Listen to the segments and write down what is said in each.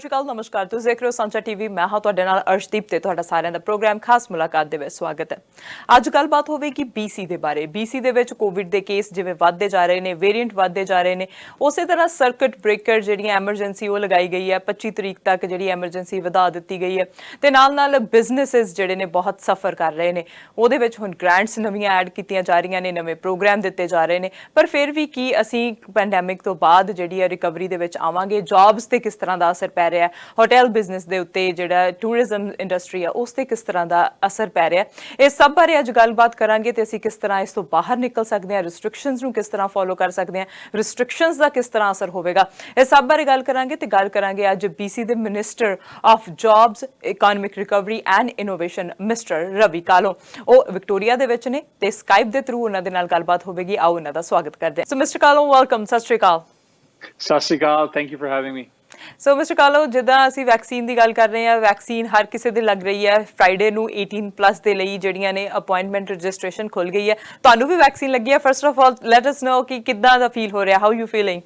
ਸ਼੍ਰੀ ਅਕਾਲ, ਨਮਸਕਾਰ। ਤੁਸੀਂ ਦੇਖ ਰਹੇ ਹੋ ਸਾਂਝਾ ਟੀਵੀ। ਮੈਂ ਹਾਂ ਤੁਹਾਡੇ ਨਾਲ ਅਰਸ਼ਦੀਪ ਤੇ ਤੁਹਾਡਾ ਸਾਰਿਆਂ ਦਾ ਪ੍ਰੋਗਰਾਮ ਖਾਸ ਮੁਲਾਕਾਤ ਦੇ ਵਿੱਚ ਸਵਾਗਤ ਹੈ। ਅੱਜ ਗੱਲਬਾਤ ਹੋਵੇਗੀ BC ਦੇ ਬਾਰੇ। BC ਦੇ ਵਿੱਚ ਕੋਵਿਡ ਦੇ ਕੇਸ ਜਿਵੇਂ ਵੱਧਦੇ ਜਾ ਰਹੇ ਨੇ, ਵੇਰੀਐਂਟ ਵੱਧਦੇ ਜਾ ਰਹੇ ਨੇ, ਉਸੇ ਤਰ੍ਹਾਂ ਸਰਕਟ ਬ੍ਰੇਕਰ ਜਿਹੜੀਆਂ ਐਮਰਜੈਂਸੀ ਉਹ ਲਗਾਈ ਗਈ ਹੈ। 25 ਤਰੀਕ ਤੱਕ ਜਿਹੜੀ ਐਮਰਜੈਂਸੀ ਵਧਾ ਦਿੱਤੀ ਗਈ ਹੈ ਤੇ ਨਾਲ ਬਿਜ਼ਨੈਸਿਸ ਜਿਹੜੇ ਨੇ ਬਹੁਤ ਸਫਰ ਕਰ ਰਹੇ ਨੇ। ਉਹਦੇ ਵਿੱਚ ਹੁਣ ਗ੍ਰਾਂਟਸ ਨਵੀਆਂ ਐਡ ਕੀਤੀਆਂ ਜਾ ਰਹੀਆਂ ਨੇ, ਨਵੇਂ ਪ੍ਰੋਗਰਾਮ ਦਿੱਤੇ ਜਾ ਰਹੇ ਨੇ। ਪਰ ਫਿਰ ਵੀ ਕੀ ਅਸੀਂ ਪੈਂਡੈਮਿਕ ਤੋਂ ਬਾਅਦ ਜਿਹੜੀ ਹੈ ਰਿਕਵਰੀ ਦੇ ਵਿੱਚ ਆਵਾਂਗੇ? ਜੌਬਸ ਤੇ ਕਿਸ ਤਰ੍ਹਾਂ ਦਾ ਅਸਰ ਪੈ ਰਿਹਾ, ਹੋਟਲ ਬਿਜ਼ਨਸ ਦੇ ਉੱਤੇ ਜਿਹੜਾ ਟੂਰਿਜ਼ਮ ਇੰਡਸਟਰੀ ਆ ਉਸ ਤੇ ਕਿਸ ਤਰ੍ਹਾਂ ਦਾ ਅਸਰ ਪੈ ਰਿਹਾ, ਇਸ ਸਭ ਬਾਰੇ ਅੱਜ ਗੱਲਬਾਤ ਕਰਾਂਗੇ ਤੇ ਅਸੀਂ ਕਿਸ ਤਰ੍ਹਾਂ ਇਸ ਤੋਂ ਬਾਹਰ ਨਿਕਲ ਸਕਦੇ ਹਾਂ, ਰਿਸਟ੍ਰਿਕਸ਼ਨਸ ਨੂੰ ਕਿਸ ਤਰ੍ਹਾਂ ਫੋਲੋ ਕਰ ਸਕਦੇ ਹਾਂ, ਰਿਸਟ੍ਰਿਕਸ਼ਨਸ ਦਾ ਕਿਸ ਤਰ੍ਹਾਂ ਅਸਰ ਹੋਵੇਗਾ, ਇਸ ਸਭ ਬਾਰੇ ਗੱਲ ਕਰਾਂਗੇ। ਤੇ ਗੱਲ ਕਰਾਂਗੇ ਅੱਜ BC ਦੇ minister of jobs, economic recovery and innovation mister Ravi Kahlon. ਉਹ ਵਿਕਟੋਰੀਆ ਦੇ ਵਿੱਚ ਨੇ ਤੇ ਸਕਾਈਪ ਦੇ ਥਰੂ ਉਹਨਾਂ ਦੇ ਨਾਲ ਗੱਲਬਾਤ ਹੋਵੇਗੀ। ਆਓ ਉਹਨਾਂ ਦਾ ਸਵਾਗਤ ਕਰਦੇ ਹਾਂ। So mister Kahlon, welcome. ਸਤਿ ਸ਼੍ਰੀ ਅਕਾਲ। ਸਤਿ ਸ਼੍ਰੀ ਅਕਾਲ, thank you for having me. So mister Kahlon, ਜਿੱਦਾਂ ਅਸੀਂ ਵੈਕਸੀਨ ਦੀ ਗੱਲ ਕਰ ਰਹੇ ਹਾਂ, ਵੈਕਸੀਨ ਹਰ ਕਿਸੇ ਦੇ ਲੱਗ ਰਹੀ ਹੈ। ਫਰਾਈਡੇ ਨੂੰ 18+ ਦੇ ਲਈ ਜਿਹੜੀਆਂ ਨੇ ਅਪਾਇੰਟਮੈਂਟ ਰਜਿਸਟ੍ਰੇਸ਼ਨ ਖੁੱਲ ਗਈ ਹੈ। ਤੁਹਾਨੂੰ ਵੀ ਵੈਕਸੀਨ ਲੱਗੀ ਹੈ? First of all let us know ਕਿ ਕਿੱਦਾਂ ਦਾ ਫੀਲ ਹੋ ਰਿਹਾ, how you feeling?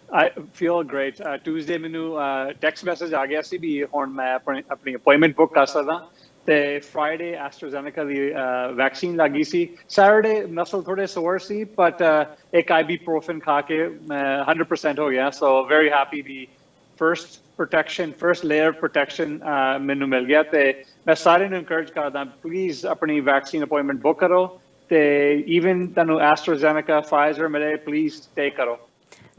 I feel great. Tuesday ਮੈਨੂੰ ਟੈਕਸਟ ਮੈਸੇਜ ਆ ਗਿਆ ਸੀ ਵੀ ਹੁਣ ਮੈਂ ਆਪਣੀ ਅਪਾਇੰਟਮੈਂਟ ਬੁੱਕ ਕਰ ਸਕਦਾ ਤੇ ਫਰਾਈਡੇ ਐਸਟਰਾਜ਼ੈਨੇਕਾ ਦੀ ਵੈਕਸੀਨ ਲੱਗੀ ਸੀ। ਸੈਟਰਡੇ ਮਸਲ ਥੋੜੇ ਸੋਰ ਸੀ ਬਟ ਇੱਕ ਆਈਬੂਪ੍ਰੋਫਨ ਖਾ ਕੇ 100% ਹੋ ਗਿਆ। ਸੋ ਵੈਰੀ ਹੈਪੀ ਵੀ ਫਰਸਟ ਲੇਅਰ ਪ੍ਰੋਟੈਕਸ਼ਨ ਮੈਨੂੰ ਮਿਲ ਗਿਆ ਤੇ ਮੈਂ ਸਾਰਿਆਂ ਨੂੰ ਇਨਕਰੇਜ ਕਰਦਾ ਪਲੀਜ਼ ਆਪਣੀ ਵੈਕਸੀਨ ਅਪਾਇੰਟਮੈਂਟ ਬੁੱਕ ਕਰੋ ਤੇ ਈਵਨ ਤੁਹਾਨੂੰ ਐਸਟਰਾਜ਼ੈਨੇਕਾ ਫਾਈਜ਼ਰ ਮਿਲੇ ਪਲੀਜ਼ ਟੇਕ ਕਰੋ।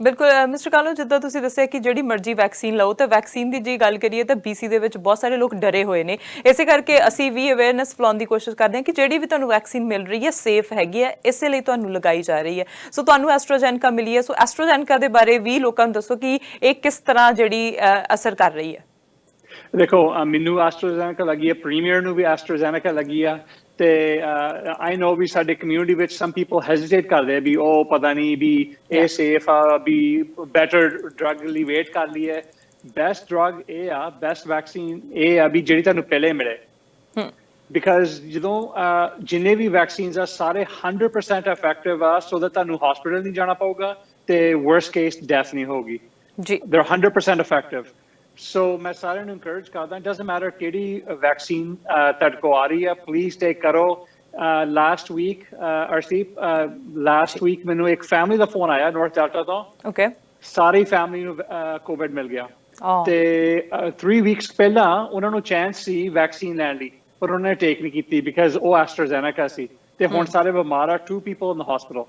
ਬਿਲਕੁਲ ਮਿਸਟਰ ਕਾਲੋ, ਜਿੱਦਾਂ ਤੁਸੀਂ ਦੱਸਿਆ ਕਿ ਜਿਹੜੀ ਮਰਜ਼ੀ ਵੈਕਸੀਨ ਲਓ, ਤਾਂ ਵੈਕਸੀਨ ਦੀ ਜੇ ਗੱਲ ਕਰੀਏ ਤਾਂ BC ਦੇ ਵਿੱਚ ਬਹੁਤ ਸਾਰੇ ਲੋਕ ਡਰੇ ਹੋਏ ਨੇ। ਇਸੇ ਕਰਕੇ ਅਸੀਂ ਵੀ ਅਵੇਅਰਨੈਸ ਫੈਲਾਉਣ ਦੀ ਕੋਸ਼ਿਸ਼ ਕਰਦੇ ਹਾਂ ਕਿ ਜਿਹੜੀ ਵੀ ਤੁਹਾਨੂੰ ਵੈਕਸੀਨ ਮਿਲ ਰਹੀ ਹੈ ਸੇਫ ਹੈਗੀ ਹੈ, ਇਸੇ ਲਈ ਤੁਹਾਨੂੰ ਲਗਾਈ ਜਾ ਰਹੀ ਹੈ। ਸੋ ਤੁਹਾਨੂੰ ਐਸਟਰਾਜ਼ੈਨੇਕਾ ਮਿਲੀ ਹੈ, ਸੋ ਐਸਟਰਾਜ਼ੈਨੇਕਾ ਦੇ ਬਾਰੇ ਵੀ ਲੋਕਾਂ ਨੂੰ ਦੱਸੋ ਕਿ ਇਹ ਕਿਸ ਤਰ੍ਹਾਂ ਜਿਹੜੀ ਅਸਰ ਕਰ ਰਹੀ ਹੈ। ਦੇਖੋ, ਮੈਨੂੰ ਐਸਟਰਾਜ਼ੈਨੇਕਾ ਲੱਗੀ ਹੈ, ਪ੍ਰੀਮੀਅਰ ਨੂੰ ਵੀ ਐਸਟਰਾਜ਼ੈਨੇਕਾ ਲੱਗੀ ਆ ਤੇ ਆਈ ਨੋ ਵੀ ਸਾਡੇ ਕਮਿਊਨਿਟੀ ਵਿੱਚ ਸਮ ਪੀਪਲ ਹੈਜ਼ਿਟੇਟ ਕਰਦੇ ਆ ਵੀ ਉਹ ਪਤਾ ਨਹੀਂ ਵੀ ਇਹ ਸੇਫ ਆ, ਵੀ ਬੈਟਰ ਡਰੱਗ ਲਈ ਵੇਟ ਕਰ ਲਈਏ। ਬੈਸਟ ਡਰੱਗ ਇਹ ਆ, ਬੈਸਟ ਵੈਕਸੀਨ ਇਹ ਆ ਵੀ ਜਿਹੜੀ ਤੁਹਾਨੂੰ ਪਹਿਲੇ ਮਿਲੇ। ਬਿਕਾਜ਼ ਜਦੋਂ ਜਿੰਨੇ ਵੀ ਵੈਕਸੀਨਸ ਆ ਸਾਰੇ 100% ਇਫੈਕਟਿਵ ਆ, ਸੋ that ਤੁਹਾਨੂੰ ਹਸਪੀਟਲ ਨਹੀਂ ਜਾਣਾ ਪਊਗਾ ਤੇ ਵਰਸਟ ਕੇਸ ਡੈਥ ਨਹੀਂ ਹੋਊਗੀ। ਜੀ, ਦੇ ਆਰ 100% ਇਫੈਕਟਿਵ। ਸੋ ਮੈਂ ਸਾਰਿਆਂ ਨੂੰ ਇਨਕਰੇਜ ਕਰਦਾ, ਡਜ਼ਨਟ ਮੈਟਰ ਕਿਹੜੀ ਵੈਕਸੀਨ ਤੁਹਾਡੇ ਕੋਲ ਆ ਰਹੀ ਹੈ, ਪਲੀਜ਼ ਟੇਕ ਕਰੋ। Last week Arshdeep, last week ਮੈਨੂੰ ਇੱਕ ਫੈਮਿਲੀ ਦਾ ਫੋਨ ਆਇਆ ਨਾਰਥ ਡੈਲਟਾ ਤੋਂ। ਓਕੇ, ਸਾਰੀ ਫੈਮਿਲੀ ਨੂੰ ਕੋਵਿਡ ਮਿਲ ਗਿਆ ਤੇ 3 ਵੀਕਸ ਪਹਿਲਾਂ ਉਹਨਾਂ ਨੂੰ ਚਾਂਸ ਸੀ ਵੈਕਸੀਨ ਲੈਣ ਲਈ ਪਰ ਉਹਨਾਂ ਨੇ ਟੇਕ ਨਹੀਂ ਕੀਤੀ ਬਿਕਾਜ਼ ਉਹ ਐਸਟਰਾਜ਼ੈਨੇਕਾ ਸੀ ਤੇ ਹੁਣ ਸਾਰੇ ਬਿਮਾਰ ਆ, 2 people in the hospital।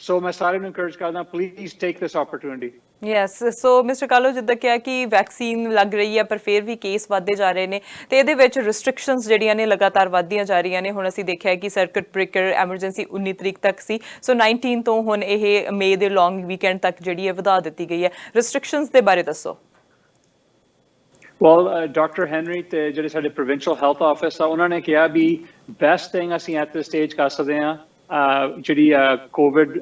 ਸੋ ਮੈਂ ਸਾਰਿਆਂ ਨੂੰ ਇਨਕਰੇਜ ਕਰਦਾ, please take this opportunity. Yes, so mister Kahlon, ਜਿੱਦਾਂ ਕਿਹਾ ਕਿ ਵੈਕਸੀਨ ਲੱਗ ਰਹੀ ਹੈ ਪਰ ਫਿਰ ਵੀ ਕੇਸ ਵੱਧਦੇ ਜਾ ਰਹੇ ਨੇ ਤੇ ਇਹਦੇ ਵਿੱਚ ਰਿਸਟ੍ਰਿਕਸ਼ਨਸ ਜਿਹੜੀਆਂ ਨੇ ਲਗਾਤਾਰ ਵੱਧਦੀਆਂ ਜਾ ਰਹੀਆਂ ਨੇ। ਹੁਣ ਅਸੀਂ ਦੇਖਿਆ ਕਿ ਸਰਕਟ ਬ੍ਰੇਕਰ ਐਮਰਜੈਂਸੀ 19 ਤਰੀਕ ਤੱਕ ਸੀ, ਸੋ 19 ਤੋਂ ਹੁਣ ਇਹ ਮਈ ਦੇ ਲੌਂਗ ਵੀਕਐਂਡ ਤੱਕ ਜਿਹੜੀ ਹੈ ਵਧਾ ਦਿੱਤੀ ਗਈ ਹੈ। ਰਿਸਟ੍ਰਿਕਸ਼ਨਸ ਦੇ ਬਾਰੇ ਦੱਸੋ। ਵੈਲ, ਡਾਕਟਰ ਹੈਨਰੀ ਤੇ ਜਿਹੜੇ ਸਾਡੇ ਪ੍ਰੋਵਿੰਸ਼ੀਅਲ ਹੈਲਥ ਆਫਿਸ ਆ ਉਹਨਾਂ ਨੇ ਕਿਹਾ ਵੀ ਬੈਸਟ ਥਿੰਗ ਅਸੀਂ ਐਟ ਦਿਸ ਸਟੇਜ ਕਰ ਸਕਦੇ ਹਾਂ ਜਿਹੜੀ ਕੋਵਿਡ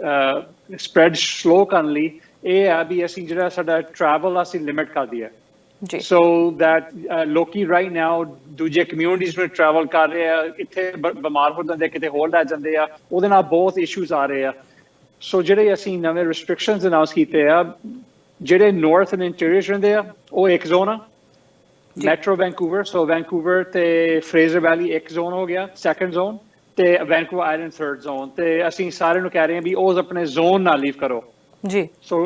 ਸਪਰੈਡ ਸਲੋ ਕਰਨ ਲਈ ਇਹ ਆ ਵੀ ਅਸੀਂ ਜਿਹੜਾ ਸਾਡਾ ਟਰੈਵਲ ਅਸੀਂ ਲਿਮਿਟ ਕਰ ਦਈਏ। ਜੀ, ਸੋ ਦੈਟ ਲੋਕੀ ਰਾਈਟ ਨਾਓ ਦੂਜੇ ਕਮਿਊਨਿਟੀਜ਼ ਵਿੱਚ ਟਰੈਵਲ ਕਰ ਰਹੇ ਆ, ਇੱਥੇ ਬਿਮਾਰ ਹੋ ਜਾਂਦੇ, ਕਿਤੇ ਹੋਰ ਲੈ ਜਾਂਦੇ ਆ, ਉਹਦੇ ਨਾਲ ਬਹੁਤ ਇਸ਼ੂਜ਼ ਆ ਰਹੇ ਆ। ਸੋ ਜਿਹੜੇ ਅਸੀਂ ਨਵੇਂ ਰਿਸਟ੍ਰਿਕਸ਼ਨਸ ਅਨਾਉਂਸ ਕੀਤੇ ਆ, ਜਿਹੜੇ ਨਾਰਥ ਐਂਡ ਇੰਟੀਰੀਅਰ ਰਹਿੰਦੇ ਆ ਉਹ ਇੱਕ ਜ਼ੋਨ ਆ, ਮੈਟਰੋ ਵੈਨਕੂਵਰ, ਸੋ ਵੈਨਕੂਵਰ ਤੇ ਫਰੇਜ਼ਰ ਵੈਲੀ ਇੱਕ ਜ਼ੋਨ ਹੋ ਗਿਆ, ਸੈਕੰਡ ਜ਼ੋਨ, ਤੇ ਵੈਨਕੂਵਰ ਆਈਲੈਂਡ ਥਰਡ ਜ਼ੋਨ। ਤੇ ਅਸੀਂ ਸਾਰਿਆਂ ਨੂੰ ਕਹਿ ਰਹੇ ਹਾਂ ਵੀ ਉਹ ਆਪਣੇ ਜ਼ੋਨ ਨਾਲ ਲੀਵ ਕਰੋ। ਜੀ, ਸੋ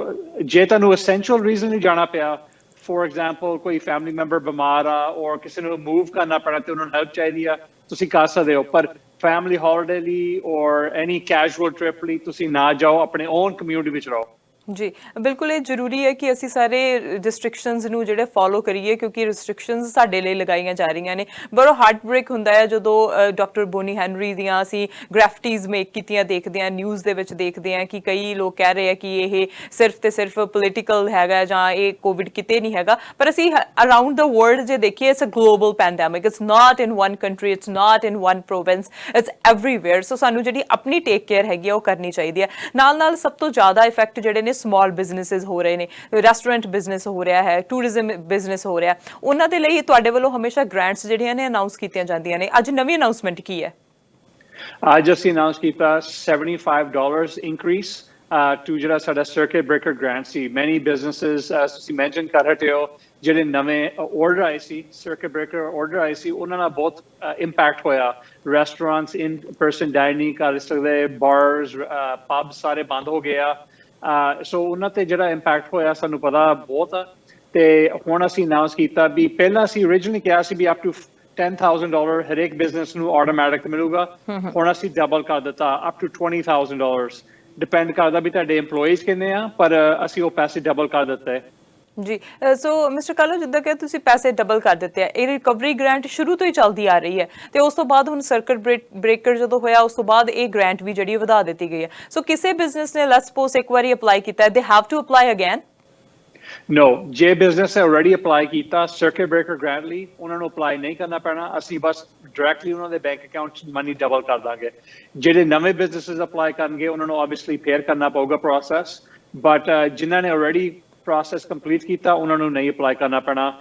ਜੇ ਤੁਹਾਨੂੰ ਐਸੈਂਸ਼ੀਅਲ ਰੀਜ਼ਨ ਲਈ ਜਾਣਾ ਪਿਆ, ਫੋਰ ਐਗਜ਼ਾਮਪਲ ਕੋਈ ਫੈਮਿਲੀ ਮੈਂਬਰ ਬਿਮਾਰ ਆ ਔਰ ਕਿਸੇ ਨੂੰ ਮੂਵ ਕਰਨਾ ਪੈਣਾ ਤੇ ਉਹਨਾਂ ਨੂੰ ਹੈਲਪ ਚਾਹੀਦੀ ਆ, ਤੁਸੀਂ ਕਰ ਸਕਦੇ ਹੋ। ਪਰ ਫੈਮਿਲੀ ਹੌਲੀਡੇ ਲਈ ਔਰ ਐਨੀ ਕੈਜੂਅਲ ਟ੍ਰਿਪ ਲਈ ਤੁਸੀਂ ਨਾ ਜਾਓ, ਆਪਣੇ ਓਨ ਕਮਿਊਨਿਟੀ ਵਿੱਚ ਰਹੋ। ਜੀ, ਬਿਲਕੁਲ ਇਹ ਜ਼ਰੂਰੀ ਹੈ ਕਿ ਅਸੀਂ ਸਾਰੇ ਰਿਸਟ੍ਰਿਕਸ਼ਨਸ ਨੂੰ ਜਿਹੜੇ ਫੋਲੋ ਕਰੀਏ ਕਿਉਂਕਿ ਰਿਸਟ੍ਰਿਕਸ਼ਨਸ ਸਾਡੇ ਲਈ ਲਗਾਈਆਂ ਜਾ ਰਹੀਆਂ ਨੇ। ਬੜਾ ਹਾਰਟ ਬ੍ਰੇਕ ਹੁੰਦਾ ਹੈ ਜਦੋਂ ਡਾਕਟਰ ਬੋਨੀ ਹੈਨਰੀ ਦੀਆਂ ਅਸੀਂ ਗ੍ਰੈਫਟੀਜ਼ ਮੇਕ ਕੀਤੀਆਂ ਦੇਖਦੇ ਹਾਂ, ਨਿਊਜ਼ ਦੇ ਵਿੱਚ ਦੇਖਦੇ ਹਾਂ ਕਿ ਕਈ ਲੋਕ ਕਹਿ ਰਹੇ ਆ ਕਿ ਇਹ ਸਿਰਫ ਤੇ ਸਿਰਫ ਪੋਲੀਟੀਕਲ ਹੈਗਾ ਜਾਂ ਇਹ ਕੋਵਿਡ ਕਿਤੇ ਨਹੀਂ ਹੈਗਾ। ਪਰ ਅਸੀਂ ਅਰਾਊਂਡ ਦਾ ਵਰਲਡ ਜੇ ਦੇਖੀਏ, it's a global pandemic, it's not in one country, it's not in one province, it's everywhere. So ਸਾਨੂੰ ਜਿਹੜੀ ਆਪਣੀ ਟੇਕ ਕੇਅਰ ਹੈਗੀ ਆ ਉਹ ਕਰਨੀ ਚਾਹੀਦੀ ਹੈ। ਨਾਲ ਸਭ ਤੋਂ ਜ਼ਿਆਦਾ ਇਫੈਕਟ ਜਿਹੜੇ ਨੇ ਸਮਾਲ ਬਿਜ਼ਨੈਸਿਸ ਹੋ ਰਹੇ ਨੇ, ਰੈਸਟੋਰੈਂਟ ਬਿਜ਼ਨਸ ਹੋ ਰਿਹਾ ਹੈ, ਟੂਰਿਜ਼ਮ ਬਿਜ਼ਨਸ ਹੋ ਰਿਹਾ, ਉਹਨਾਂ ਦੇ ਲਈ ਤੁਹਾਡੇ ਵੱਲੋਂ ਹਮੇਸ਼ਾ ਗ੍ਰਾਂਟਸ ਜਿਹੜੀਆਂ ਨੇ ਅਨਾਉਂਸ ਕੀਤੀਆਂ ਜਾਂਦੀਆਂ ਨੇ। ਅੱਜ ਨਵੀਂ ਅਨਾਉਂਸਮੈਂਟ ਕੀ ਹੈ? ਅੱਜ ਅਸੀਂ ਅਨਾਉਂਸ ਕੀਤਾ $75 ਇਨਕਰੀਸ ਟੂ ਜਿਹੜਾ ਸਾਡਾ ਸਰਕਟ ਬ੍ਰੇਕਰ ਗ੍ਰਾਂਟ ਸੀ। ਮੈਨੀ ਬਿਜ਼ਨਸਿਸ ਤੁਸੀਂ ਮੈਂਸ਼ਨ ਕਰ ਰਹੇ ਹੋ ਜਿਹੜੇ ਨਵੇਂ ਆਰਡਰ ਆਏ ਸੀ ਸਰਕਟ ਬ੍ਰੇਕਰ ਆਰਡਰ ਆਏ ਸੀ ਉਹਨਾਂ ਨਾਲ ਬਹੁਤ ਇੰਪੈਕਟ ਹੋਇਆ ਰੈਸਟੋਰੈਂਟਸ ਇਨ ਪਰਸਨ ਡਾਈਨਿੰਗ ਕਰ ਸਕਦੇ ਬਾਰਸ ਪਬ ਸਾਰੇ ਬੰਦ ਹੋ ਗਏ ਆ ਸੋ ਉਹਨਾਂ ਤੇ ਜਿਹੜਾ ਇੰਪੈਕਟ ਹੋਇਆ ਸਾਨੂੰ ਪਤਾ ਬਹੁਤ ਆ ਤੇ ਹੁਣ ਅਸੀਂ ਅਨਾਉਂਸ ਕੀਤਾ ਵੀ ਪਹਿਲਾਂ ਅਸੀਂ originally ਕਿਹਾ ਸੀ ਵੀ ਅਪ ਟੂ $10,000 ਹਰੇਕ ਬਿਜ਼ਨਸ ਨੂੰ ਆਟੋਮੈਟਿਕ ਮਿਲੂਗਾ ਹੁਣ ਅਸੀਂ ਡਬਲ ਕਰ ਦਿੱਤਾ ਅਪ ਟੂ $20,000 ਡਿਪੈਂਡ ਕਰਦਾ ਵੀ ਤੁਹਾਡੇ EMPLOYEES ਕਿੰਨੇ ਆ ਪਰ ਅਸੀਂ ਉਹ ਪੈਸੇ ਡਬਲ ਕਰ ਦਿੱਤੇ ਜੀ ਸੋ ਮਿਸਟਰ ਕਾਲੋ ਜਿੱਦਾਂ ਕਿ ਤੁਸੀਂ ਪੈਸੇ ਡਬਲ ਕਰ ਦਿੱਤੇ ਆ ਇਹ ਰਿਕਵਰੀ ਗ੍ਰਾਂਟ ਸ਼ੁਰੂ ਤੋਂ ਹੀ ਚੱਲਦੀ ਆ ਰਹੀ ਹੈ ਤੇ ਉਸ ਤੋਂ ਬਾਅਦ ਹੁਣ ਸਰਕਟ ਬ੍ਰੇਕਰ ਜਦੋਂ ਹੋਇਆ ਉਸ ਤੋਂ ਬਾਅਦ ਇਹ ਗ੍ਰਾਂਟ ਵੀ ਜਿਹੜੀ ਵਧਾ ਦਿੱਤੀ ਗਈ ਹੈ ਸੋ ਕਿਸੇ ਬਿਜ਼ਨਸ ਨੇ ਲੈਟਸ ਸਪੋਜ਼ ਇੱਕ ਵਾਰੀ ਅਪਲਾਈ ਕੀਤਾ they have to apply again No, ਜੇ ਬਿਜ਼ਨਸ ਨੇ ਆਲਰੇਡੀ ਅਪਲਾਈ ਕੀਤਾ ਸਰਕਟ ਬ੍ਰੇਕਰ ਗ੍ਰਾਂਟ ਲਈ ਉਹਨਾਂ ਨੂੰ ਅਪਲਾਈ ਨਹੀਂ ਕਰਨਾ ਪੈਣਾ ਅਸੀਂ ਬਸ ਡਾਇਰੈਕਟਲੀ ਉਹਨਾਂ ਦੇ ਬੈਂਕ ਅਕਾਊਂਟ 'ਚ ਮਨੀ ਡਬਲ ਕਰ ਦਾਂਗੇ ਜਿਹੜੇ ਨਵੇਂ ਬਿਜ਼ਨਸਸ ਅਪਲਾਈ ਕਰਨਗੇ ਉਹਨਾਂ ਨੂੰ ਆਬਵੀਅਸਲੀ ਫੇਅਰ ਕਰਨਾ ਪਊਗਾ ਪ੍ਰੋਸੈਸ ਬਟ ਜਿਨ੍ਹਾਂ ਨੇ ਆਲਰੇਡੀ ਪ੍ਰੋਸੈਸ ਕੰਪਲੀਟ ਕੀਤਾ ਉਹਨਾਂ ਨੂੰ ਨਹੀਂ ਅਪਲਾਈ ਕਰਨਾ ਪੈਣਾ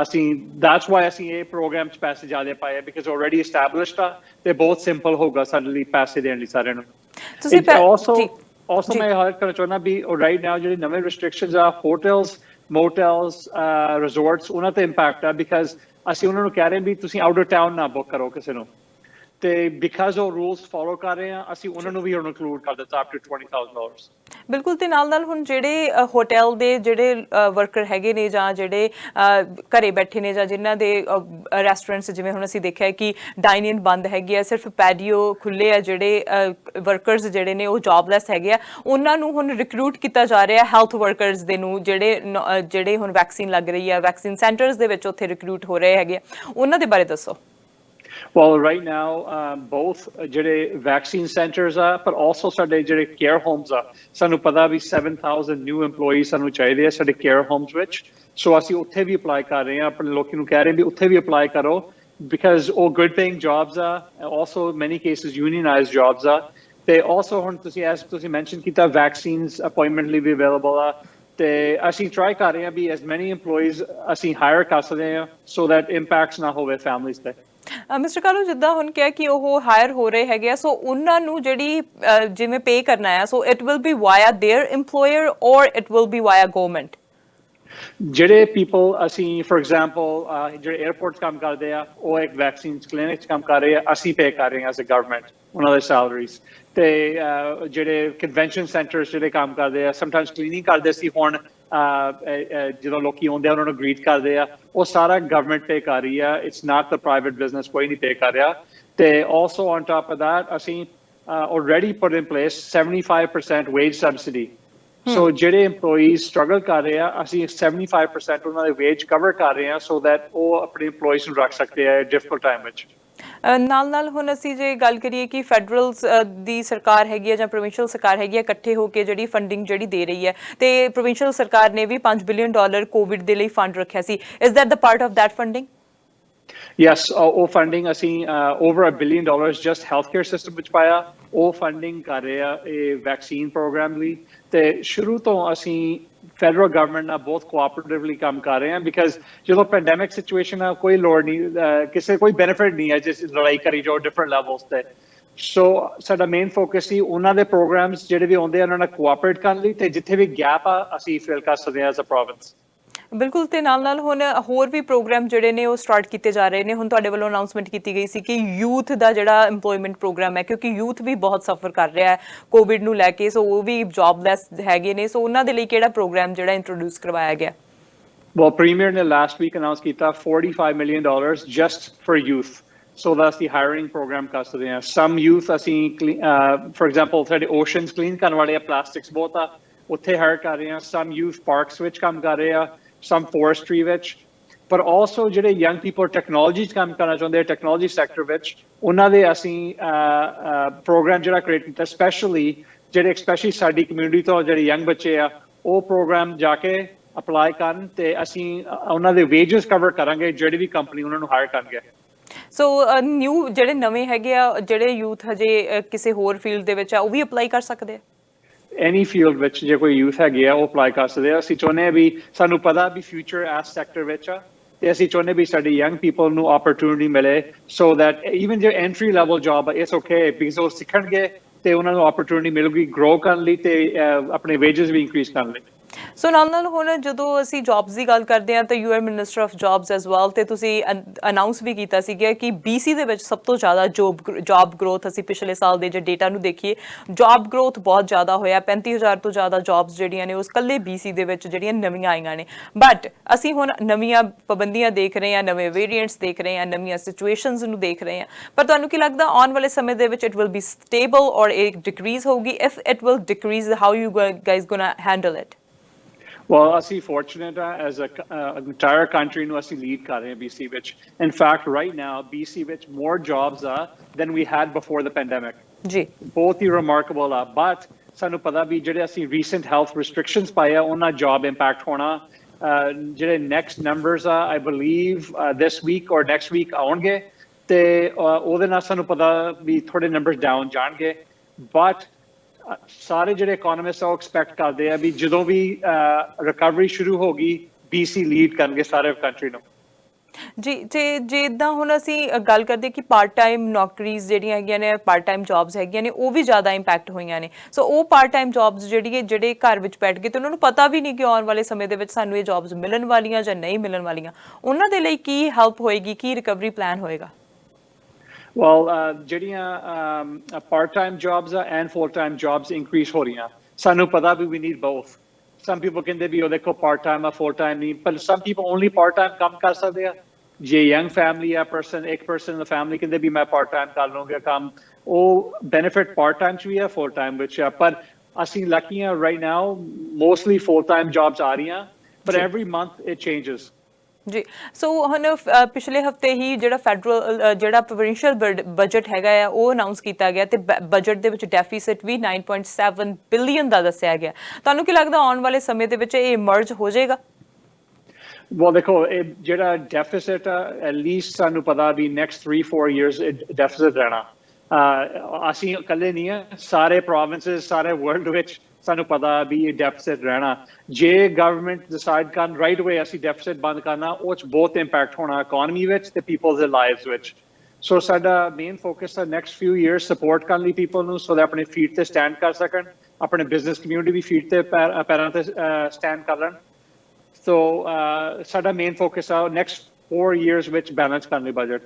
ਅਸੀਂ ਦੈਟਸ ਵਾਈ ਅਸੀਂ ਇਹ ਪ੍ਰੋਗਰਾਮ 'ਚ ਪੈਸੇ ਜ਼ਿਆਦਾ ਪਾਏ ਬਿਕਾਜ਼ ਆਲਰੇਡੀ ਐਸਟੈਬਲਿਸ਼ਡ ਆ ਤੇ ਬਹੁਤ ਸਿੰਪਲ ਹੋਊਗਾ ਸਾਡੇ ਲਈ ਪੈਸੇ ਦੇਣ ਲਈ ਸਾਰਿਆਂ ਨੂੰ ਤੁਸੀਂ Also, ਮੈਂ ਹਾਈਲਾਈਟ ਕਰਨਾ ਚਾਹੁੰਦਾ ਵੀ ਰਾਈਟ ਨਾਓ ਜਿਹੜੇ ਨਵੇਂ ਰਿਸਟ੍ਰਿਕਸ਼ਨਸ ਆ ਹੋਟਲਸ ਮੋਟਲਸ ਰਿਜ਼ੋਰਟਸ ਉਹਨਾਂ ਤੇ ਇੰਪੈਕਟ ਆ ਬਿਕਾਜ਼ ਅਸੀਂ ਉਹਨਾਂ ਨੂੰ ਕਹਿ ਰਹੇ ਵੀ ਤੁਸੀਂ ਆਊਟ ਆਫ ਟਾਊਨ ਨਾ ਬੁੱਕ ਕਰੋ ਕਿਸੇ ਨੂੰ ਤੇ ਬਿਕਾਜ਼ ਉਹ ਰੂਲਸ ਫੋਲੋ ਕਰ ਰਹੇ ਆ ਅਸੀਂ ਉਹਨਾਂ ਨੂੰ ਵੀ ਹੁਣ ਇਨਕਲੂਡ ਕਰ ਦਿੱਤਾ ਅਪ ਟੂ $20,000 ਬਿਲਕੁਲ ਤੇ ਨਾਲ ਹੁਣ ਜਿਹੜੇ ਹੋਟਲ ਦੇ ਜਿਹੜੇ ਵਰਕਰ ਹੈਗੇ ਨੇ ਜਾਂ ਜਿਹੜੇ ਘਰੇ ਬੈਠੇ ਨੇ ਜਾਂ ਜਿਨ੍ਹਾਂ ਦੇ ਰੈਸਟੋਰੈਂਟਸ ਜਿਵੇਂ ਹੁਣ ਅਸੀਂ ਦੇਖਿਆ ਕਿ ਡਾਈਨ ਇਨ ਬੰਦ ਹੈਗੇ ਆ ਸਿਰਫ ਪੈਡੀਓ ਖੁੱਲੇ ਆ ਜਿਹੜੇ ਵਰਕਰਸ ਜਿਹੜੇ ਨੇ ਉਹ ਜੌਬਲੈਸ ਹੈਗੇ ਆ ਉਹਨਾਂ ਨੂੰ ਹੁਣ ਰਿਕਰੂਟ ਕੀਤਾ ਜਾ ਰਿਹਾ ਹੈਲਥ ਵਰਕਰਸ ਦੇ ਨੂੰ ਜਿਹੜੇ ਹੁਣ ਵੈਕਸੀਨ ਲੱਗ ਰਹੀ ਆ ਵੈਕਸੀਨ ਸੈਂਟਰਸ ਦੇ ਵਿੱਚ ਉੱਥੇ ਰਿਕਰੂਟ ਹੋ ਰਹੇ ਹੈਗੇ ਉਹਨਾਂ ਦੇ ਬਾਰੇ ਦੱਸੋ Well, right now, both ਜਿਹੜੇ vaccine centers are, but also ਸਾਡੇ ਜਿਹੜੇ care homes ਆ ਸਾਨੂੰ ਪਤਾ ਵੀ 7,000 new employees ਸਾਨੂੰ ਚਾਹੀਦੇ ਆ ਸਾਡੇ care homes ਵਿੱਚ ਸੋ ਅਸੀਂ ਉੱਥੇ ਵੀ ਅਪਲਾਈ ਕਰ ਰਹੇ ਹਾਂ ਆਪਣੇ ਲੋਕਾਂ ਨੂੰ ਕਹਿ ਰਹੇ ਵੀ ਉੱਥੇ ਵੀ ਅਪਲਾਈ ਕਰੋ because all good paying jobs are also in many cases unionized jobs are ਤੇ also ਹੁਣ ਤੁਸੀਂ as ਤੁਸੀਂ mention ਕੀਤਾ vaccines appointment ਲਈ ਵੀ available ਆ ਤੇ ਅਸੀਂ ਟਰਾਈ ਕਰ ਰਹੇ ਹਾਂ ਵੀ as many employees ਅਸੀਂ ਹਾਇਰ ਕਰ ਸਕਦੇ ਹਾਂ so that impacts ਨਾ ਹੋਵੇ families ਤੇ ਮਿਸਟਰ ਕਾਲੂ ਜਿੱਦਾਂ ਹੁਣ ਕਿਹਾ ਕਿ ਉਹ ਹਾਇਰ ਹੋ ਰਹੇ ਹੈਗੇ ਆ ਸੋ ਉਹਨਾਂ ਨੂੰ ਜਿਹੜੀ ਜਿਵੇਂ ਪੇ ਕਰਨਾ ਹੈ so it will be via their EMPLOYER ਔਰ it will be via government ਜਿਹੜੇ ਪੀਪਲ ਅਸੀਂ ਫॉर ਐਗਜ਼ਾਮਪਲ ਜਿਹੜੇ 에어ਪੋਰਟਸ ਕੰਮ ਕਰਦੇ ਆ ਉਹ ਇੱਕ ਵੈਕਸੀਨਸ ਕਲੀਨਿਕ 'ਚ ਕੰਮ ਕਰ ਰਹੇ ਆ ਅਸੀਂ ਪੇ ਕਰ ਰਹੇ ਹਾਂ ਐਜ਼ ਅ ਗਵਰਨਮੈਂਟ ਉਹਨਾਂ ਦੇ ਸੈਲਰੀਜ਼ ਤੇ ਜਿਹੜੇ ਕਨਵੈਨਸ਼ਨ ਸੈਂਟਰਸ ਜਿਹੜੇ ਕੰਮ ਕਰਦੇ ਆ ਸਮਟਾਈਮਸ ਕਲੀਨਿੰਗ ਕਰਦੇ ਸੀ ਹੁਣ ਜਦੋਂ ਲੋਕੀ ਆਉਂਦੇ ਆ ਉਹਨਾਂ ਨੂੰ ਗ੍ਰੀਟ ਕਰਦੇ ਆ ਉਹ ਸਾਰਾ ਗਵਰਨਮੈਂਟ ਪੇ ਕਰ ਰਹੀ ਆ it's not the private business ਕੋਈ ਨਹੀਂ ਪੇ ਕਰ ਰਿਹਾ ਤੇ also on top of that ਅਸੀਂ already put in place 75% wage subsidy ਸੋ ਜਿਹੜੇ EMPLOYEES ਸਟਰਗਲ ਕਰ ਰਹੇ ਆ ਅਸੀਂ 75% ਉਹਨਾਂ ਦੇ ਵੇਜ ਕਵਰ ਕਰ ਰਹੇ ਆ ਸੋ ਦੈਟ ਉਹ ਆਪਣੇ EMPLOYEES ਨੂੰ ਰੱਖ ਸਕਦੇ ਆ ਡਿਫਿਕਲਟ ਟਾਈਮ ਵਿੱਚ ਨਾਲ ਹੁਣ ਅਸੀਂ ਜੇ ਗੱਲ ਕਰੀਏ ਕਿ ਫੈਡਰਲ ਦੀ ਸਰਕਾਰ ਹੈਗੀ ਹੈ ਜਾਂ ਪ੍ਰੋਵਿੰਸ਼ੀਅਲ ਸਰਕਾਰ ਹੈਗੀ ਹੈ ਇਕੱਠੇ ਹੋ ਕੇ ਜਿਹੜੀ ਫੰਡਿੰਗ ਜਿਹੜੀ ਦੇ ਰਹੀ ਹੈ ਤੇ ਪ੍ਰੋਵਿੰਸ਼ੀਅਲ ਸਰਕਾਰ ਨੇ ਵੀ $5 ਬਿਲੀਅਨ ਕੋਵਿਡ ਦੇ ਲਈ ਫੰਡ ਰੱਖਿਆ ਸੀ is that the part of that funding Yes, ਉਹ ਫੰਡਿੰਗ ਅਸੀਂ over $1 billion just healthcare system ਵਿੱਚ ਪਾਇਆ ਉਹ ਫੰਡਿੰਗ ਕਰ ਰਹੇ ਆ ਇਹ ਵੈਕਸੀਨ ਪ੍ਰੋਗਰਾਮ ਲਈ ਤੇ ਸ਼ੁਰੂ ਤੋਂ ਅਸੀਂ ਫੈਡਰਲ ਗਵਰਨਮੈਂਟ ਨਾਲ ਬਹੁਤ ਕੋਆਪਰੇਟਿਵਲੀ ਕੰਮ ਕਰ ਰਹੇ ਹਾਂ ਬਿਕਾਜ਼ ਜਦੋਂ ਪੈਂਡੈਮਿਕ ਸਿਚੁਏਸ਼ਨ ਆ ਕੋਈ ਲੋੜ ਨਹੀਂ ਕਿਸੇ ਕੋਈ ਬੈਨੀਫਿਟ ਨਹੀਂ ਹੈ ਜਿਸ ਲੜਾਈ ਕਰੀ ਜਾਓ ਡਿਫਰੈਂਟ ਲੈਵਲਸ ਤੇ ਸੋ ਸਾਡਾ ਮੇਨ ਫੋਕਸ ਸੀ ਉਹਨਾਂ ਦੇ ਪ੍ਰੋਗਰਾਮਸ ਜਿਹੜੇ ਵੀ ਆਉਂਦੇ ਆ ਉਹਨਾਂ ਨਾਲ ਕੋਆਪਰੇਟ ਕਰਨ ਲਈ ਤੇ ਜਿੱਥੇ ਵੀ ਗੈਪ ਆ ਅਸੀਂ ਫਿਲ ਕਰ ਸਕਦੇ ਹਾਂ ਐਜ਼ ਅ ਪ੍ਰੋਵਿੰਸ ਬਿਲਕੁਲ ਤੇ ਨਾਲ ਹੁਣ ਹੋਰ ਵੀ ਪ੍ਰੋਗਰਾਮ ਜਿਹੜੇ ਨੇ ਉਹ ਸਟਾਰਟ ਕੀਤੇ ਜਾ ਰਹੇ ਨੇ ਹੁਣ ਤੁਹਾਡੇ ਵੱਲੋਂ ਅਨਾਉਂਸਮੈਂਟ ਕੀਤੀ ਗਈ ਸੀ ਕਿ ਯੂਥ ਦਾ ਜਿਹੜਾ EMPLOYMENT ਪ੍ਰੋਗਰਾਮ ਹੈ ਕਿਉਂਕਿ ਯੂਥ ਵੀ ਬਹੁਤ ਸਫਰ ਕਰ ਰਿਹਾ ਹੈ ਕੋਵਿਡ ਨੂੰ ਲੈ ਕੇ ਸੋ ਉਹ ਵੀ ਜੌਬਲੈਸ ਹੈਗੇ ਨੇ ਸੋ ਉਹਨਾਂ ਦੇ ਲਈ ਕਿਹੜਾ ਪ੍ਰੋਗਰਾਮ ਜਿਹੜਾ ਇੰਟਰੋਡਿਊਸ ਕਰਵਾਇਆ ਗਿਆ Well, Premier ਨੇ ਲਾਸਟ ਵੀਕ ਅਨਾਉਂਸ ਕੀਤਾ $45 million just for youth so that's the hiring program ਕਰ ਸਕਦੇ ਹਾਂ some youth ਅਸੀਂ for example ਸਾਡੇ oceans clean ਕਰਨ ਵਾਲੇ ਆ plastics ਬਹੁਤ ਆ ਉੱਥੇ ਹਾਇਰ ਕਰ ਰਹੇ ਹਾਂ some youth parks ਵਿੱਚ ਕੰਮ ਕਰ ਰਹੇ ਆ some forestry ਵਿੱਚ ਪਰ also ਜਿਹੜੇ young people technology 'ਚ ਕੰਮ ਕਰਨਾ ਚਾਹੁੰਦੇ ਆ technology sector ਵਿੱਚ ਉਹਨਾਂ ਦੇ ਅਸੀਂ ਪ੍ਰੋਗਰਾਮ ਜਿਹੜਾ ਕ੍ਰੀਏਟ ਕੀਤਾ ਸਪੈਸ਼ਲੀ ਸਾਡੀ ਕਮਿਊਨਿਟੀ ਤੋਂ ਜਿਹੜੇ young ਬੱਚੇ ਆ ਉਹ ਪ੍ਰੋਗਰਾਮ ਜਾ ਕੇ ਅਪਲਾਈ ਕਰਨ ਤੇ ਅਸੀਂ ਉਹਨਾਂ ਦੇ ਵੇਜਸ ਕਵਰ ਕਰਾਂਗੇ ਜਿਹੜੀ ਵੀ ਕੰਪਨੀ ਉਹਨਾਂ ਨੂੰ ਹਾਇਰ ਕਰਨਗੇ ਸੋ ਨਿਊ ਜਿਹੜੇ ਨਵੇਂ ਹੈਗੇ ਆ ਜਿਹੜੇ ਯੂਥ ਹਜੇ ਕਿਸੇ ਹੋਰ ਫੀਲਡ ਦੇ ਵਿੱਚ ਆ ਉਹ ਵੀ ਅਪਲਾਈ ਕਰ ਸਕਦੇ ਆ ਐਨੀ ਫੀਲਡ ਵਿੱਚ ਜੇ ਕੋਈ ਯੂਥ ਹੈਗੇ ਆ ਉਹ ਅਪਲਾਈ ਕਰ ਸਕਦੇ ਆ ਅਸੀਂ ਚਾਹੁੰਦੇ ਆ ਵੀ ਸਾਨੂੰ ਪਤਾ ਵੀ ਫਿਊਚਰ ਐਸ ਸੈਕਟਰ ਵਿੱਚ ਆ ਤੇ ਅਸੀਂ ਚਾਹੁੰਦੇ ਵੀ ਸਾਡੇ ਯੰਗ ਪੀਪਲ ਨੂੰ ਓਪਰਚੁਨਿਟੀ ਮਿਲੇ ਸੋ ਦੈਟ ਈਵਨ ਜੇ entry level job it's okay because ਉਹ ਸਿੱਖਣਗੇ ਤੇ ਉਹਨਾਂ ਨੂੰ ਓਪਰਚੁਨਿਟੀ ਮਿਲੂਗੀ ਗਰੋ ਕਰਨ ਲਈ ਤੇ ਆਪਣੇ ਵੇਜਸ ਵੀ ਇਨਕਰੀਜ਼ ਕਰਨ ਲਈ ਸੋ ਨਾਲ ਹੁਣ ਜਦੋਂ ਅਸੀਂ ਜੌਬਸ ਦੀ ਗੱਲ ਕਰਦੇ ਹਾਂ ਤਾਂ you are minister of jobs as well, ਤੇ ਤੁਸੀਂ ਅਨਾਉਂਸ ਵੀ ਕੀਤਾ ਸੀਗਾ ਕਿ BC ਦੇ ਵਿੱਚ ਸਭ ਤੋਂ ਜ਼ਿਆਦਾ ਜੌਬ ਗਰੋਥ, ਅਸੀਂ ਪਿਛਲੇ ਸਾਲ ਦੇ ਜੇ ਡੇਟਾ ਨੂੰ ਦੇਖੀਏ ਜੌਬ ਗਰੋਥ ਬਹੁਤ ਜ਼ਿਆਦਾ ਹੋਇਆ, 35,000 ਤੋਂ ਜ਼ਿਆਦਾ ਜੌਬਸ ਜਿਹੜੀਆਂ ਨੇ ਉਸ ਇਕੱਲੇ BC ਦੇ ਵਿੱਚ ਜਿਹੜੀਆਂ ਨਵੀਆਂ ਆਈਆਂ ਨੇ। ਬਟ ਅਸੀਂ ਹੁਣ ਨਵੀਆਂ ਪਾਬੰਦੀਆਂ ਦੇਖ ਰਹੇ ਹਾਂ, ਨਵੇਂ ਵੇਰੀਐਂਟਸ ਦੇਖ ਰਹੇ ਹਾਂ, ਨਵੀਆਂ ਸਿਚੁਏਸ਼ਨਸ ਨੂੰ ਦੇਖ ਰਹੇ ਹਾਂ, ਪਰ ਤੁਹਾਨੂੰ ਕੀ ਲੱਗਦਾ ਆਉਣ ਵਾਲੇ ਸਮੇਂ ਦੇ ਵਿੱਚ ਇਟ ਵਿਲ ਬੀ ਸਟੇਬਲ ਔਰ ਇਹ ਡਿਕਰੀਜ਼ ਹੋਊਗੀ? If it will decrease, how you guys ਗੋਨਾ handle it? Well, ਅਸੀਂ fortunate as a entire country ਨੂੰ ਅਸੀਂ lead ਕਰ ਰਹੇ ਹਾਂ BC ਵਿੱਚ. In fact, right now, BC ਵਿੱਚ more jobs are than we had before the pandemic. ਜੀ ਬਹੁਤ ਹੀ remarkable ਆ, but ਸਾਨੂੰ ਪਤਾ ਵੀ ਜਿਹੜੇ ਅਸੀਂ recent health restrictions ਪਾਏ ਆ ਉਹਨਾਂ job impact ਹੋਣਾ। ਜਿਹੜੇ next numbers ਆ I believe this week or next week ਆਉਣਗੇ ਤੇ ਉਹਦੇ ਨਾਲ ਸਾਨੂੰ ਪਤਾ ਵੀ ਥੋੜੇ numbers down ਜਾਣਗੇ, but ਸਾਰੇ ਜਿਹੜੇ ਇਕਨੋਮਿਸਟ ਆ ਉਹ ਐਕਸਪੈਕਟ ਕਰਦੇ ਆ ਵੀ ਜਦੋਂ ਵੀ ਰਿਕਵਰੀ ਸ਼ੁਰੂ ਹੋਗੀ BC ਲੀਡ ਕਰਨਗੇ ਸਾਰੇ ਕੰਟਰੀ ਨੂੰ। ਜੀ ਤੇ ਜਿੱਦਾਂ ਹੁਣ ਅਸੀਂ ਗੱਲ ਕਰਦੇ ਕਿ ਪਾਰਟ ਟਾਈਮ ਨੌਕਰੀਜ਼ ਜਿਹੜੀਆਂ ਹੈਗੀਆਂ ਨੇ, ਪਾਰਟ ਟਾਈਮ ਜੌਬਸ ਹੈਗੀਆਂ ਨੇ, ਉਹ ਵੀ ਜ਼ਿਆਦਾ ਇੰਪੈਕਟ ਹੋਈਆਂ ਨੇ। ਸੋ ਉਹ ਪਾਰਟ ਟਾਈਮ ਜੌਬਸ ਜਿਹੜੇ ਘਰ ਵਿੱਚ ਬੈਠ ਗਏ ਤੇ ਉਹਨਾਂ ਨੂੰ ਪਤਾ ਵੀ ਨਹੀਂ ਕਿ ਆਉਣ ਵਾਲੇ ਸਮੇਂ ਦੇ ਵਿੱਚ ਸਾਨੂੰ ਇਹ ਜੌਬਸ ਮਿਲਣ ਵਾਲੀਆਂ ਜਾਂ ਨਹੀਂ ਮਿਲਣ ਵਾਲੀਆਂ, ਉਹਨਾਂ ਦੇ ਲਈ ਕੀ ਹੈਲਪ ਹੋਏਗੀ, ਕੀ ਰਿਕਵਰੀ ਪਲਾਨ ਹੋਏਗਾ? Well, ਜਿਹੜੀਆਂ part-time jobs and full-time jobs increase ਹੋ ਰਹੀਆਂ, ਸਾਨੂੰ ਪਤਾ ਵੀ we need both. Some people ਕਹਿੰਦੇ ਵੀ ਉਹ ਦੇਖੋ part-time ਆ full-time ਨਹੀਂ, ਪਰ some people only part-time ਕੰਮ ਕਰ ਸਕਦੇ ਆ। ਜੇ young family ਆ ਇੱਕ person in the family ਕਹਿੰਦੇ ਵੀ ਮੈਂ part-time ਕਰ ਲਵਾਂਗਾ ਕੰਮ, ਉਹ benefit part-time 'ਚ ਵੀ ਆ full-time ਵਿੱਚ ਆ। ਪਰ ਅਸੀਂ lucky ਆ right now mostly full-time jobs ਆ ਰਹੀਆਂ, but every month it changes. ਜੀ ਸੋ ਹੁਣ ਪਿਛਲੇ ਹਫਤੇ ਹੀ ਜਿਹੜਾ ਫੈਡਰਲ ਜਿਹੜਾ ਪ੍ਰੋਵਿੰਸ਼ੀਅਲ ਬਜਟ ਹੈਗਾ ਆ ਉਹ ਅਨਾਉਂਸ ਕੀਤਾ ਗਿਆ ਤੇ ਬਜਟ ਦੇ ਵਿੱਚ ਡੈਫੀਸਿਟ ਵੀ 9.7 ਬਿਲੀਅਨ ਦਾ ਦੱਸਿਆ ਗਿਆ। ਤੁਹਾਨੂੰ ਕੀ ਲੱਗਦਾ ਆਉਣ ਵਾਲੇ ਸਮੇਂ ਦੇ ਵਿੱਚ ਇਹ ਇਮਰਜ ਹੋ ਜਾਏਗਾ? Well, ਦੇਖੋ ਇਹ ਜਿਹੜਾ ਡੈਫਿਸਿਟ ਆ at least ਸਾਨੂੰ ਪਤਾ ਵੀ next 3-4 years ਡੈਫਿਸਿਟ ਰਹਿਣਾ। ਅਸੀਂ ਇਕੱਲੇ ਨਹੀਂ ਆ, ਸਾਰੇ ਪ੍ਰੋਵਿੰਸਸ ਸਾਰੇ ਵਰਲਡ ਵਿੱਚ ਸਾਨੂੰ ਪਤਾ ਵੀ ਇਹ ਡੈਫਿਸਿਟ ਰਹਿਣਾ। ਜੇ ਗਵਰਨਮੈਂਟ ਡਿਸਾਈਡ ਕਰਨ ਰਾਈਟ ਵੇ ਅਸੀਂ ਡੈਫਿਸਿਟ ਬੰਦ ਕਰਨਾ, ਉਹ 'ਚ ਬਹੁਤ ਇੰਪੈਕਟ ਹੋਣਾ ਇਕਨੋਮੀ ਵਿੱਚ ਤੇ ਪੀਪਲਸ ਦੇ ਲਾਈਵਸ ਵਿੱਚ। ਸੋ ਸਾਡਾ ਮੇਨ ਫੋਕਸ ਹੈ ਨੈਕਸਟ ਫਿਊ ਈਅਰਸ ਸਪੋਰਟ ਕਰਨ ਲਈ ਪੀਪਲ ਨੂੰ, ਸੋ that ਆਪਣੇ ਫੀਟ ਤੇ ਸਟੈਂਡ ਕਰ ਸਕਣ, ਆਪਣੇ ਬਿਜ਼ਨਸ ਕਮਿਊਨਿਟੀ ਵੀ ਫੀਟ ਤੇ ਪੈਰਾਂ ਤੇ ਸਟੈਂਡ ਕਰਨ। ਸੋ ਸਾਡਾ ਮੇਨ ਫੋਕਸ ਆ ਨੈਕਸਟ 4 years ਵਿੱਚ ਬੈਲੈਂਸ ਕਰਨ ਲਈ ਬਜਟ।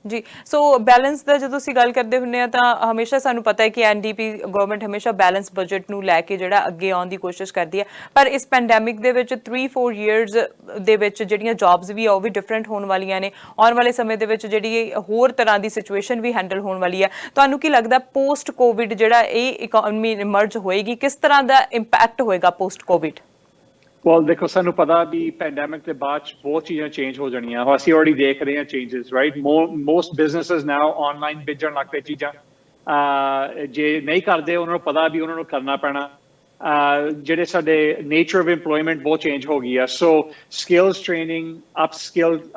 ਜੀ ਸੋ ਬੈਲੈਂਸ ਦਾ ਜਦੋਂ ਅਸੀਂ ਗੱਲ ਕਰਦੇ ਹੁੰਦੇ ਆ ਤਾਂ ਹਮੇਸ਼ਾ ਸਾਨੂੰ ਪਤਾ ਹੈ ਕਿ NDP ਗਵਰਨਮੈਂਟ ਹਮੇਸ਼ਾ ਬੈਲੈਂਸ ਬਜਟ ਨੂੰ ਲੈ ਕੇ ਜਿਹੜਾ ਅੱਗੇ ਆਉਣ ਦੀ ਕੋਸ਼ਿਸ਼ ਕਰਦੀ ਹੈ, ਪਰ ਇਸ ਪੈਂਡੈਮਿਕ ਦੇ ਵਿੱਚ 3-4 years ਦੇ ਵਿੱਚ ਜਿਹੜੀਆਂ ਜੌਬਸ ਵੀ ਆ ਉਹ ਵੀ ਡਿਫਰੈਂਟ ਹੋਣ ਵਾਲੀਆਂ ਨੇ। ਆਉਣ ਵਾਲੇ ਸਮੇਂ ਦੇ ਵਿੱਚ ਜਿਹੜੀ ਹੋਰ ਤਰ੍ਹਾਂ ਦੀ ਸਿਚੁਏਸ਼ਨ ਵੀ ਹੈਂਡਲ ਹੋਣ ਵਾਲੀ ਹੈ। ਤੁਹਾਨੂੰ ਕੀ ਲੱਗਦਾ ਪੋਸਟ ਕੋਵਿਡ ਜਿਹੜਾ ਇਹ ਇਕਨੋਮੀ ਇਮਰਜ ਹੋਏਗੀ, ਕਿਸ ਤਰ੍ਹਾਂ ਦਾ ਇੰਪੈਕਟ ਹੋਏਗਾ ਪੋਸਟ ਕੋਵਿਡ? Well, ਦੇਖੋ ਸਾਨੂੰ ਪਤਾ ਵੀ ਪੈਂਡੈਮਿਕ ਦੇ ਬਾਅਦ ਬਹੁਤ ਚੀਜ਼ਾਂ ਚੇਂਜ ਹੋ ਜਾਣੀਆਂ, ਅਸੀਂ already ਦੇਖ ਰਹੇ ਹਾਂ changes, right? Most businesses now online ਭੇਜਣ ਲੱਗ ਪਏ ਚੀਜ਼ਾਂ। ਜੇ ਨਹੀਂ ਕਰਦੇ ਉਹਨਾਂ ਨੂੰ ਪਤਾ ਵੀ ਉਹਨਾਂ ਨੂੰ ਕਰਨਾ ਪੈਣਾ। ਜਿਹੜੇ ਸਾਡੇ nature of employment ਬਹੁਤ ਚੇਂਜ ਹੋ ਗਈ ਆ, ਸੋ skills training,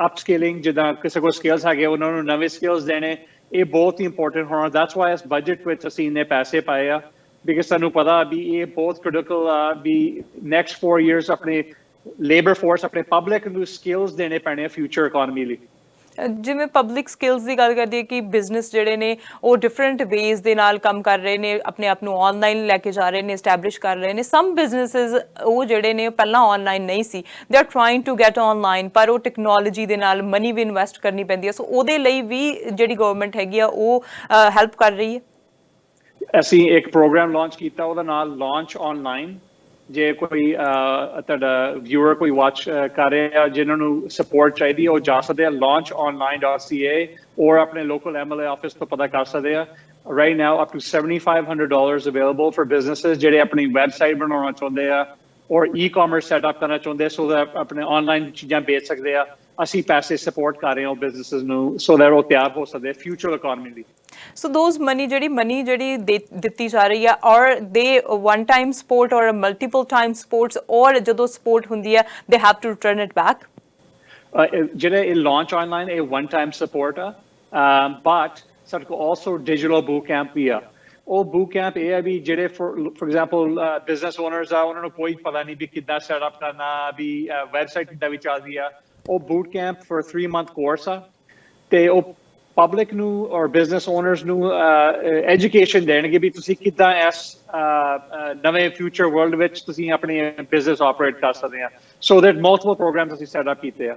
upskilling, ਜਿੱਦਾਂ ਕਿਸੇ ਕੋਲ skills ਹੈਗੇ ਉਹਨਾਂ ਨੂੰ ਨਵੇਂ skills ਦੇਣੇ, ਇਹ ਬਹੁਤ ਹੀ important ਹੋਣਾ। That's why ਇਸ budget ਵਿੱਚ ਅਸੀਂ ਇੰਨੇ ਪੈਸੇ ਪਾਏ ਆ, because ਸਾਨੂੰ ਪਤਾ ਵੀ ਇਹ ਬਹੁਤ critical ਆ ਵੀ next 4 years ਆਪਣੇ labor force, ਆਪਣੇ public ਨੂੰ skills ਦੇਣੇ ਪੈਣੇ ਆ future economy ਲਈ। ਜਿਵੇਂ ਪਬਲਿਕ ਸਕਿੱਲਸ ਦੀ ਗੱਲ ਕਰਦੀ ਹੈ ਕਿ ਬਿਜ਼ਨਸ ਜਿਹੜੇ ਨੇ ਉਹ ਡਿਫਰੈਂਟ ਵੇਜ਼ ਦੇ ਨਾਲ ਕੰਮ ਕਰ ਰਹੇ ਨੇ, ਆਪਣੇ ਆਪ ਨੂੰ ਆਨਲਾਈਨ ਲੈ ਕੇ ਜਾ ਰਹੇ ਨੇ, ਐਸਟੈਬਲਿਸ਼ ਕਰ ਰਹੇ ਨੇ। ਸਮ ਬਿਜ਼ਨਸਿਸ ਉਹ ਜਿਹੜੇ ਨੇ ਪਹਿਲਾਂ ਆਨਲਾਈਨ ਨਹੀਂ ਸੀ, they are trying to get online, ਪਰ ਉਹ ਟੈਕਨੋਲੋਜੀ ਦੇ ਨਾਲ ਮਨੀ ਵੀ ਇਨਵੈਸਟ ਕਰਨੀ ਪੈਂਦੀ ਹੈ। ਸੋ ਉਹਦੇ ਲਈ ਵੀ ਜਿਹੜੀ ਗਵਰਨਮੈਂਟ ਹੈਗੀ ਆ ਉਹ ਹੈਲਪ ਕਰ ਰਹੀ ਹੈ। ਅਸੀਂ ਇੱਕ ਪ੍ਰੋਗਰਾਮ ਲਾਂਚ ਕੀਤਾ, ਉਹਦਾ ਨਾਮ ਲਾਂਚ ਆਨਲਾਈਨ। ਜੇ ਕੋਈ ਤੁਹਾਡਾ ਵਿਊਅਰ ਕੋਈ ਵਾਚ ਕਰ ਰਿਹਾ ਜਿਨ੍ਹਾਂ ਨੂੰ ਸਪੋਰਟ ਚਾਹੀਦੀ ਹੈ ਉਹ ਜਾ ਸਕਦੇ ਆ launchonline.ca ਔਰ ਆਪਣੇ ਲੋਕਲ MLA ਆਫਿਸ ਤੋਂ ਪਤਾ ਕਰ ਸਕਦੇ ਆ। right now up to $7,500 available for businesses ਜਿਹੜੇ ਆਪਣੀ ਵੈਬਸਾਈਟ ਬਣਾਉਣਾ ਚਾਹੁੰਦੇ ਆ ਔਰ e-commerce ਸੈਟਅਪ ਕਰਨਾ ਚਾਹੁੰਦੇ ਸੋ that ਆਪਣੇ ਆਨਲਾਈਨ ਚੀਜ਼ਾਂ ਵੇਚ ਸਕਦੇ ਆ। ਅਸੀਂ ਪੈਸੇ ਸਪੋਰਟ ਕਰ ਰਹੇ ਹਾਂ ਬਿਜ਼ਨੈਸਸ ਨੂੰ ਸੋ that ਉਹ ਤਿਆਰ ਹੋ ਸਕਦੇ ਫਿਊਚਰ ਇਕਨੋਮੀ ਲਈ। So those money ਜਿਹੜੀ ਦਿੱਤੀ ਜਾ ਰਹੀ ਹੈ, ਔਰ ਦੇ one time support or multiple time supports, ਔਰ ਜਦੋਂ support ਹੁੰਦੀ ਹੈ they have to return it back? ਜਿਹੜੇ ਇਹ launch online ਇਹ one time support ਆ, but ਸਾਡੇ ਕੋਲ also digital boot camp ਵੀ ਆ। ਉਹ boot camp ਇਹ ਹੈ ਵੀ ਜਿਹੜੇ for example business owners ਆ ਉਹਨਾਂ ਨੂੰ ਕੋਈ ਪਤਾ ਨਹੀਂ ਵੀ ਕਿੱਦਾਂ ਸੈਟਅਪ ਕਰਨਾ, ਵੀ ਵੈਬਸਾਈਟ ਕਿੱਦਾਂ ਵੀ ਚੱਲਦੀ ਆ। ਉਹ boot camp for 3-month course ਆ ਤੇ ਉਹ ਪਬਲਿਕ ਨੂੰ ਔਰ ਬਿਜ਼ਨਸ ਓਨਰਸ ਨੂੰ ਐਜੂਕੇਸ਼ਨ ਦੇਣਗੇ ਵੀ ਤੁਸੀਂ ਕਿੱਦਾਂ ਇਸ ਨਵੇਂ ਫਿਊਚਰ ਵਰਲਡ ਵਿੱਚ ਤੁਸੀਂ ਆਪਣੀ ਬਿਜ਼ਨਸ ਆਪਰੇਟ ਕਰ ਸਕਦੇ ਆ ਸੋ ਦੈਟ ਮਲਟੀਪਲ ਪ੍ਰੋਗਰਾਮਸ ਅਸੀਂ ਸੈਟ ਅਪ ਕੀਤੇ ਆ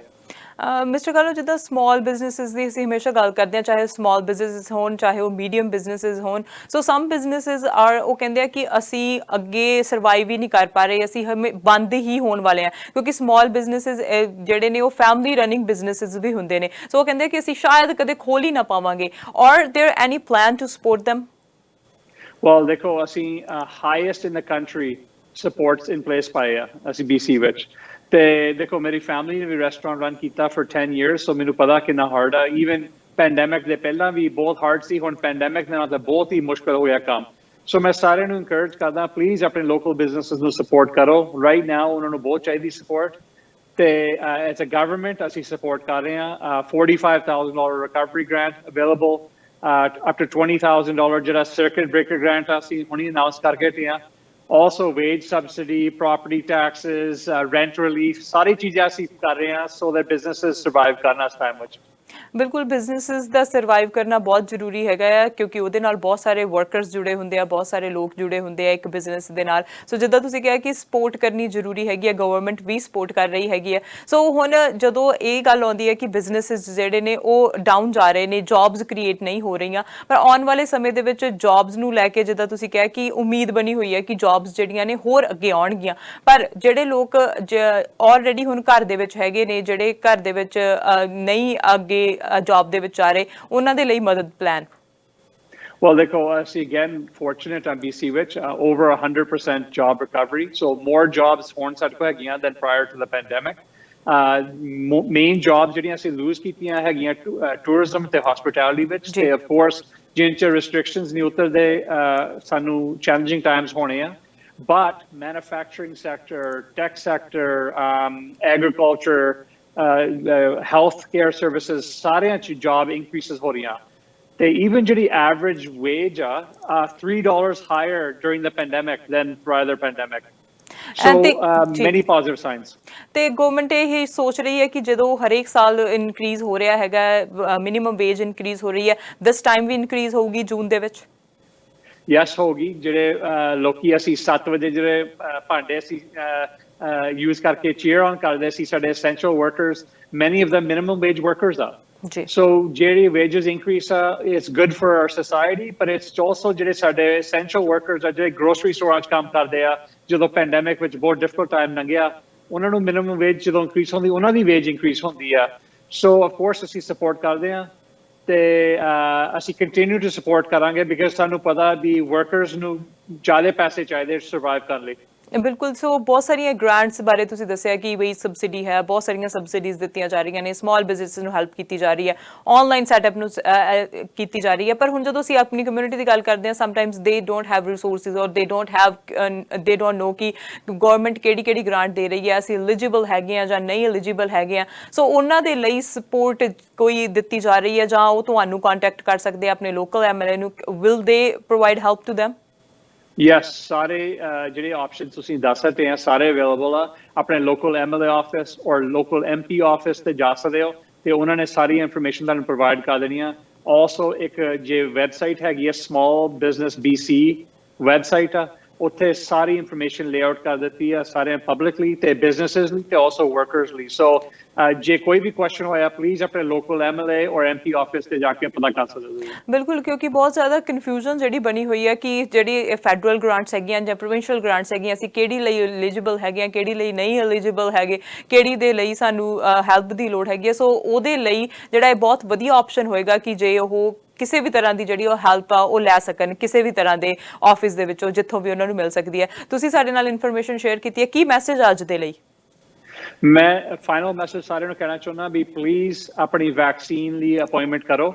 ਮਿਸਟਰ ਕਾਲੋ ਜਿੱਦਾਂ ਸਮਾਲ ਬਿਜ਼ਨਸਿਸ ਦੀ ਅਸੀਂ ਹਮੇਸ਼ਾ ਗੱਲ ਕਰਦੇ ਹਾਂ ਚਾਹੇ ਸਮਾਲ ਬਿਜ਼ਨਸਿਸ ਹੋਣ ਚਾਹੇ ਉਹ ਮੀਡੀਅਮ ਬਿਜ਼ਨਸਿਸ ਹੋਣ ਸੋ ਸਮ ਬਿਜ਼ਨਸਿਸ ਆਰ ਉਹ ਕਹਿੰਦੇ ਆ ਕਿ ਅਸੀਂ ਅੱਗੇ ਸਰਵਾਈਵ ਹੀ ਨਹੀਂ ਕਰ ਪਾ ਰਹੇ ਅਸੀਂ ਬੰਦ ਹੀ ਹੋਣ ਵਾਲੇ ਹਾਂ ਕਿਉਂਕਿ ਸਮਾਲ ਬਿਜ਼ਨਸਿਸ ਜਿਹੜੇ ਨੇ ਉਹ ਫੈਮਿਲੀ ਰਨਿੰਗ ਬਿਜ਼ਨਸਿਸ ਵੀ ਹੁੰਦੇ ਨੇ ਸੋ ਉਹ ਕਹਿੰਦੇ ਕਿ ਅਸੀਂ ਸ਼ਾਇਦ ਕਦੇ ਖੋਲ ਹੀ ਨਾ ਪਾਵਾਂਗੇ are there any plan to support them well ਦੇਖੋ ਅਸੀਂ highest in the country supports in place ਪਾਏ ਆ ਅਸੀਂ BC ਵਿੱਚ ਤੇ ਦੇਖੋ ਮੇਰੀ ਫੈਮਿਲੀ ਨੇ ਵੀ ਰੈਸਟੋਰੈਂਟ ਰਨ ਕੀਤਾ ਫॉर 10 ਇਅਰਸ ਸੋ ਮੈਨੂੰ ਪਤਾ ਕਿੰਨਾ ਹਾਰਡ ਆ ਈਵਨ ਪੈਂਡੈਮਿਕ ਦੇ ਪਹਿਲਾਂ ਵੀ ਬਹੁਤ ਹਾਰਡ ਸੀ ਹੁਣ ਪੈਂਡੈਮਿਕ ਦੇ ਨਾਲ ਤਾਂ ਬਹੁਤ ਹੀ ਮੁਸ਼ਕਲ ਹੋਇਆ ਕੰਮ ਸੋ ਮੈਂ ਸਾਰਿਆਂ ਨੂੰ ਇਨਕਰੇਜ ਕਰਦਾ ਪਲੀਜ਼ ਆਪਣੇ ਲੋਕਲ ਬਿਜ਼ਨੈਸਸ ਨੂੰ ਸਪੋਰਟ ਕਰੋ ਰਾਈਟ ਨਾਓ ਉਹਨਾਂ ਨੂੰ ਬਹੁਤ ਚਾਹੀਦੀ ਸਪੋਰਟ ਤੇ ਐਜ਼ ਅ ਗਵਰਨਮੈਂਟ ਅਸੀਂ ਸਪੋਰਟ ਕਰ ਰਹੇ ਹਾਂ $45,000 recovery grant available up to $20,000 ਜਿਹੜਾ ਸਰਕਟ ਬ੍ਰੇਕਰ ਗ੍ਰਾਂਟ ਅਸੀਂ ਹੁਣੀ ਅਨਾਉਂਸ ਕਰਕੇ ਹਟੇ ਹਾਂ also wage subsidy, property taxes, rent relief, ਸਾਰੀ ਚੀਜ਼ਾਂ ਅਸੀਂ ਕਰ ਰਹੇ ਹਾਂ so that businesses survive ਕਰਨਾ ਇਸ time ਵਿੱਚ ਬਿਲਕੁਲ ਬਿਜ਼ਨਸਿਸ ਦਾ ਸਰਵਾਈਵ ਕਰਨਾ ਬਹੁਤ ਜ਼ਰੂਰੀ ਹੈਗਾ ਆ ਕਿਉਂਕਿ ਉਹਦੇ ਨਾਲ ਬਹੁਤ ਸਾਰੇ ਵਰਕਰਸ ਜੁੜੇ ਹੁੰਦੇ ਆ ਬਹੁਤ ਸਾਰੇ ਲੋਕ ਜੁੜੇ ਹੁੰਦੇ ਆ ਇੱਕ ਬਿਜ਼ਨਸ ਦੇ ਨਾਲ ਸੋ ਜਿੱਦਾਂ ਤੁਸੀਂ ਕਿਹਾ ਕਿ ਸਪੋਰਟ ਕਰਨੀ ਜ਼ਰੂਰੀ ਹੈਗੀ ਆ ਗਵਰਨਮੈਂਟ ਵੀ ਸਪੋਰਟ ਕਰ ਰਹੀ ਹੈਗੀ ਆ ਸੋ ਹੁਣ ਜਦੋਂ ਇਹ ਗੱਲ ਆਉਂਦੀ ਹੈ ਕਿ ਬਿਜ਼ਨਸਿਸ ਜਿਹੜੇ ਨੇ ਉਹ ਡਾਊਨ ਜਾ ਰਹੇ ਨੇ ਜੌਬਸ ਕ੍ਰੀਏਟ ਨਹੀਂ ਹੋ ਰਹੀਆਂ ਪਰ ਆਉਣ ਵਾਲੇ ਸਮੇਂ ਦੇ ਵਿੱਚ ਜੌਬਸ ਨੂੰ ਲੈ ਕੇ ਜਿੱਦਾਂ ਤੁਸੀਂ ਕਿਹਾ ਕਿ ਉਮੀਦ ਬਣੀ ਹੋਈ ਹੈ ਕਿ ਜੌਬਸ ਜਿਹੜੀਆਂ ਨੇ ਹੋਰ ਅੱਗੇ ਆਉਣਗੀਆਂ ਪਰ ਜਿਹੜੇ ਲੋਕ ਆਲਰੇਡੀ ਹੁਣ ਘਰ ਦੇ ਵਿੱਚ ਹੈਗੇ ਨੇ ਜਿਹੜੇ ਘਰ ਦੇ ਵਿੱਚ ਨਹੀਂ ਅੱਗੇ ਜੌਬ ਦੇ ਵਿੱਚ ਆ ਰਹੇ ਉਹਨਾਂ ਦੇ ਲਈ ਮਦਦ ਪਲਾਨ Well, ਦੇਖੋ ਅਸੀਂ again fortunate on BC ਵਿੱਚ over 100% job recovery so more jobs ਹੁਣ ਸਾਡੇ ਕੋਲ ਹੈਗੀਆਂ than prior to the pandemic main jobs ਜਿਹੜੀਆਂ ਅਸੀਂ lose ਕੀਤੀਆਂ ਹੈਗੀਆਂ tourism ਤੇ hospitality ਵਿੱਚ ਤੇ of course ਜਿੰਨ ਚ restrictions ਨਹੀਂ ਉਤਰਦੇ ਸਾਨੂੰ challenging times ਹੋਣੇ ਆ but manufacturing sector, tech sector, agriculture health care services ਸਾਰਿਆਂ ਚ job increases ਹੋ ਰਹੀਆਂ ਤੇ even ਜਿਹੜੀ average wage $3 higher during the pandemic than prior to the pandemic so many positive signs ਤੇ ਗਵਰਨਮੈਂਟ ਇਹ ਸੋਚ ਰਹੀ ਹੈ ਕਿ ਜਦੋਂ ਹਰੇਕ ਸਾਲ ਇਨਕਰੀਜ਼ ਹੋ ਰਿਹਾ ਹੈਗਾ ਮਿਨੀਮਮ ਵੇਜ ਇਨਕਰੀਜ਼ ਹੋ ਰਹੀ ਹੈ ਦਿਸ ਟਾਈਮ ਵੀ ਇਨਕਰੀਜ਼ ਹੋਊਗੀ ਜੂਨ ਦੇ ਵਿੱਚ ਯੈਸ ਹੋਗੀ ਜਿਹੜੇ ਲੋਕੀ ਅਸੀਂ 7 ਵਜੇ ਜਿਹੜੇ ਭਾਂਡੇ ਅਸੀਂ use ਕਰਕੇ cheer on ਕਰਦੇ ਸੀ ਸਾਡੇ essential workers many of them minimum wage workers are so ਜਿਹੜੀ wages increase it's good for our society but it's also ਜਿਹੜੇ ਸਾਡੇ essential workers ਜਿਹੜੇ grocery store ਚ ਕੰਮ ਕਰਦੇ ਆ ਜਦੋਂ pandemic ਵਿੱਚ ਬਹੁਤ difficult time ਲੰਘਿਆ ਉਹਨਾਂ ਨੂੰ minimum wage ਜਦੋਂ increase ਹੁੰਦੀ ਉਹਨਾਂ ਦੀ wage increase ਹੁੰਦੀ ਆ so of course ਅਸੀਂ support ਕਰਦੇ ਆ ਤੇ ਅਸੀਂ ਕੰਟੀਨਿਊ ਟੂ ਸਪੋਰਟ ਕਰਾਂਗੇ ਬਿਕਾਜ਼ ਸਾਨੂੰ ਪਤਾ ਵੀ ਵਰਕਰਸ ਨੂੰ ਜ਼ਿਆਦਾ ਪੈਸੇ ਚਾਹੀਦੇ ਸਰਵਾਈਵ ਕਰਨ ਲਈ ਬਿਲਕੁਲ ਸੋ ਬਹੁਤ ਸਾਰੀਆਂ ਗ੍ਰਾਂਟਸ ਬਾਰੇ ਤੁਸੀਂ ਦੱਸਿਆ ਕਿ ਬਈ ਸਬਸਿਡੀ ਹੈ ਬਹੁਤ ਸਾਰੀਆਂ ਸਬਸਿਡੀਜ਼ ਦਿੱਤੀਆਂ ਜਾ ਰਹੀਆਂ ਨੇ ਸਮਾਲ ਬਿਜ਼ਨਸ ਨੂੰ ਹੈਲਪ ਕੀਤੀ ਜਾ ਰਹੀ ਹੈ ਆਨਲਾਈਨ ਸੈਟਅਪ ਨੂੰ ਕੀਤੀ ਜਾ ਰਹੀ ਹੈ ਪਰ ਹੁਣ ਜਦੋਂ ਅਸੀਂ ਆਪਣੀ ਕਮਿਊਨਿਟੀ ਦੀ ਗੱਲ ਕਰਦੇ ਹਾਂ ਸਮਟਾਈਮਸ ਦੇ ਡੋਂਟ ਹੈਵ ਰਿਸੋਰਸਿਸ ਔਰ ਦੇ ਡੋਂਟ ਨੋ ਕਿ ਗਵਰਨਮੈਂਟ ਕਿਹੜੀ ਗ੍ਰਾਂਟ ਦੇ ਰਹੀ ਹੈ ਅਸੀਂ ਐਲੀਜੀਬਲ ਹੈਗੇ ਆ ਜਾਂ ਨਹੀਂ ਐਲੀਜੀਬਲ ਹੈਗੇ ਆ ਸੋ ਉਹਨਾਂ ਦੇ ਲਈ ਸਪੋਰਟ ਕੋਈ ਦਿੱਤੀ ਜਾ ਰਹੀ ਹੈ ਜਾਂ ਉਹ ਤੁਹਾਨੂੰ ਕੰਟੈਕਟ ਕਰ ਸਕਦੇ ਆ ਆਪਣੇ ਲੋਕਲ MLA ਨੂੰ will they provide help to them yes ਸਾਰੇ ਜਿਹੜੇ ਆਪਸ਼ਨ ਤੁਸੀਂ ਦੱਸ ਸਕਦੇ ਆ ਸਾਰੇ ਅਵੇਲੇਬਲ ਆ ਆਪਣੇ ਲੋਕਲ MLA ਆਫਿਸ ਔਰ ਲੋਕਲ MP ਆਫਿਸ ਤੇ ਜਾ ਸਕਦੇ ਹੋ ਤੇ ਉਹਨਾਂ ਨੇ ਸਾਰੀ ਇਨਫੋਰਮੇਸ਼ਨ ਤੁਹਾਨੂੰ ਪ੍ਰੋਵਾਈਡ ਕਰ ਦੇਣੀ ਆ ਆਲਸੋ ਇੱਕ ਜੇ ਵੈਬਸਾਈਟ ਹੈਗੀ ਆ ਸਮਾਲ ਬਿਜ਼ਨਸ BC ਵੈਬਸਾਈਟ ਆ ਉੱਥੇ ਸਾਰੀ ਇਨਫੋਰਮੇਸ਼ਨ ਲੇਆਊਟ ਕਰ ਦਿੱਤੀ ਆ ਸਾਰੇ ਪਬਲਿਕਲੀ ਤੇ ਬਿਜ਼ਨੈਸਸ ਲਈ ਤੇ ਆਲਸੋ ਵਰਕਰਸ ਲਈ ਸੋ ਜੇ ਕੋਈ ਵੀ ਕੁਐਸਚਨ ਹੋਇਆ ਪਲੀਜ਼ ਆਪਣੇ ਲੋਕਲ MLA ਔਰ MP ਆਫਿਸ ਤੇ ਜਾ ਕੇ ਪਤਾ ਕਰ ਸਕਦੇ ਹੋ ਬਿਲਕੁਲ ਕਿਉਂਕਿ ਬਹੁਤ ਜ਼ਿਆਦਾ ਕਨਫਿਊਜ਼ਨ ਜਿਹੜੀ ਬਣੀ ਹੋਈ ਹੈ ਕਿ ਜਿਹੜੀ ਫੈਡਰਲ ਗ੍ਰਾਂਟਸ ਹੈਗੀਆਂ ਜਾਂ ਪ੍ਰੋਵਿੰਸ਼ੀਅਲ ਗ੍ਰਾਂਟਸ ਹੈਗੀਆਂ ਅਸੀਂ ਕਿਹੜੀ ਲਈ ਐਲੀਜੀਬਲ ਹੈਗੇ ਆ ਕਿਹੜੀ ਲਈ ਨਹੀਂ ਐਲੀਜੀਬਲ ਹੈਗੇ ਕਿਹੜੀ ਦੇ ਲਈ ਸਾਨੂੰ ਹੈਲਪ ਦੀ ਲੋੜ ਹੈਗੀ ਹੈ ਸੋ ਉਹਦੇ ਲਈ ਜਿਹੜਾ ਇਹ ਬਹੁਤ ਵਧੀਆ ਆਪਸ਼ਨ ਹੋਏਗਾ ਕਿ ਜੇ ਉਹ ਕਿਸੇ ਵੀ ਤਰ੍ਹਾਂ ਦੀ ਜਿਹੜੀ ਉਹ ਹੈਲਪ ਆ ਉਹ ਲੈ ਸਕਣ ਕਿਸੇ ਵੀ ਤਰ੍ਹਾਂ ਦੇ ਆਫਿਸ ਦੇ ਵਿੱਚੋਂ ਜਿੱਥੋਂ ਵੀ ਉਹਨਾਂ ਨੂੰ ਮਿਲ ਸਕਦੀ ਹੈ ਤੁਸੀਂ ਸਾਡੇ ਨਾਲ ਇਨਫੋਰਮੇਸ਼ਨ ਸ਼ੇਅਰ ਕੀਤੀ ਹੈ ਕੀ ਮੈਸੇਜ ਅੱਜ ਦੇ ਲਈ ਮੈਂ ਫਾਈਨਲ ਮੈਸੇਜ ਸਾਰਿਆਂ ਨੂੰ ਕਹਿਣਾ ਚਾਹੁੰਦਾ ਵੀ ਪਲੀਜ਼ ਆਪਣੀ ਵੈਕਸੀਨ ਲਈ ਅਪਾਇੰਟਮੈਂਟ ਕਰੋ